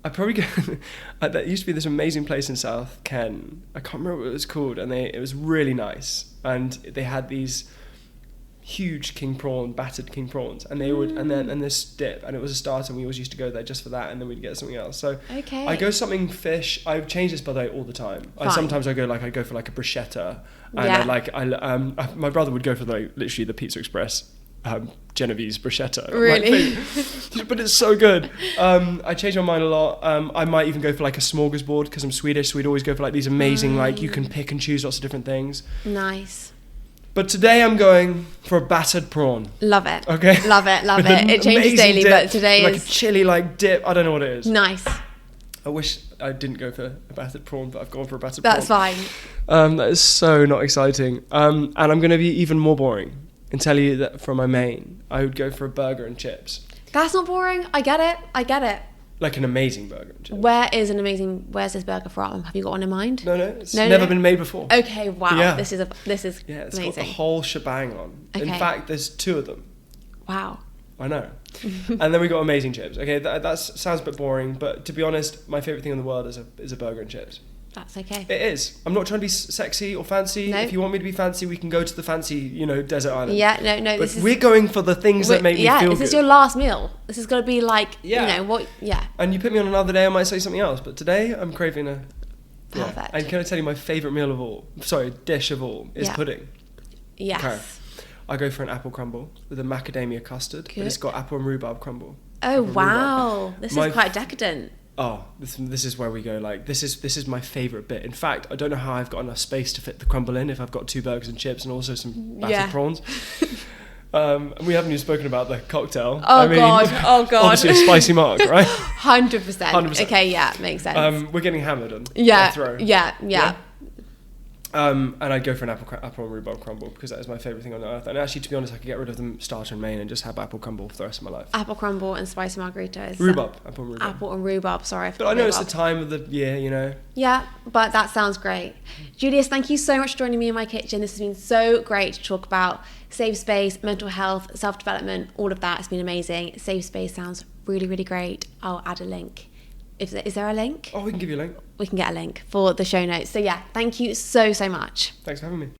probably go. There used to be this amazing place in South Ken. I can't remember what it was called, and it was really nice. And they had these huge battered king prawns, and they would and this dip, and it was a starter, and we always used to go there just for that, and then we'd get something else. So I go something fish. I change this by the way all the time. Sometimes I go for like a bruschetta, and my brother would go for literally the Pizza Express Genovese bruschetta. Really? But it's so good. I change my mind a lot. I might even go for like a smorgasbord because I'm Swedish, so we'd always go for like these amazing like you can pick and choose lots of different things. Nice. But today I'm going for a battered prawn. Love it. Okay. Love it. It changes daily, but today like a chili like dip. I don't know what it is. Nice. I wish I didn't go for a battered prawn, but I've gone for a battered prawn. That's fine. That is so not exciting. And I'm going to be even more boring and tell you that for my main, I would go for a burger and chips. That's not boring. I get it. Like an amazing burger and chips. Where's this burger from? Have you got one in mind? No, it's never been made before. Okay, wow. Yeah. This is yeah, it's amazing. got the whole shebang on. Okay. In fact, there's 2 of them. Wow. I know. And then we got amazing chips. Okay, that sounds a bit boring, but to be honest, my favorite thing in the world is a burger and chips. That's okay. It is. I'm not trying to be sexy or fancy. No. If you want me to be fancy, we can go to the fancy, desert island. Yeah, no. But we're going for the things that make me feel good. Yeah, this is your last meal. This is going to be like, Yeah. And you put me on another day, I might say something else. But today, I'm craving a... Perfect. Yeah. And can I tell you my favourite dish of all is pudding. Yes. Okay. I go for an apple crumble with a macadamia custard. Good. But it's got apple and rhubarb crumble. Oh, wow. This is quite decadent. Oh, this is where we go. Like this is my favourite bit. In fact, I don't know how I've got enough space to fit the crumble in if I've got 2 burgers and chips and also some battered prawns. And we haven't even spoken about the cocktail. Oh God! Obviously a spicy mark, right? 100%. Okay, yeah, makes sense. We're getting hammered on throw. Yeah. And I'd go for an apple and rhubarb crumble because that is my favourite thing on earth. And actually, to be honest, I could get rid of the starter and main and just have apple crumble for the rest of my life. Apple crumble and spicy margaritas. Apple and rhubarb. Sorry, but I know it's the time of the year, Yeah, but that sounds great. Julius, thank you so much for joining me in my kitchen. This has been so great to talk about safe space, mental health, self-development, all of that. It's been amazing. Safe space sounds really, really great. I'll add a link. Is there a link? Oh, we can give you a link. We can get a link for the show notes. So yeah, thank you so much. Thanks for having me.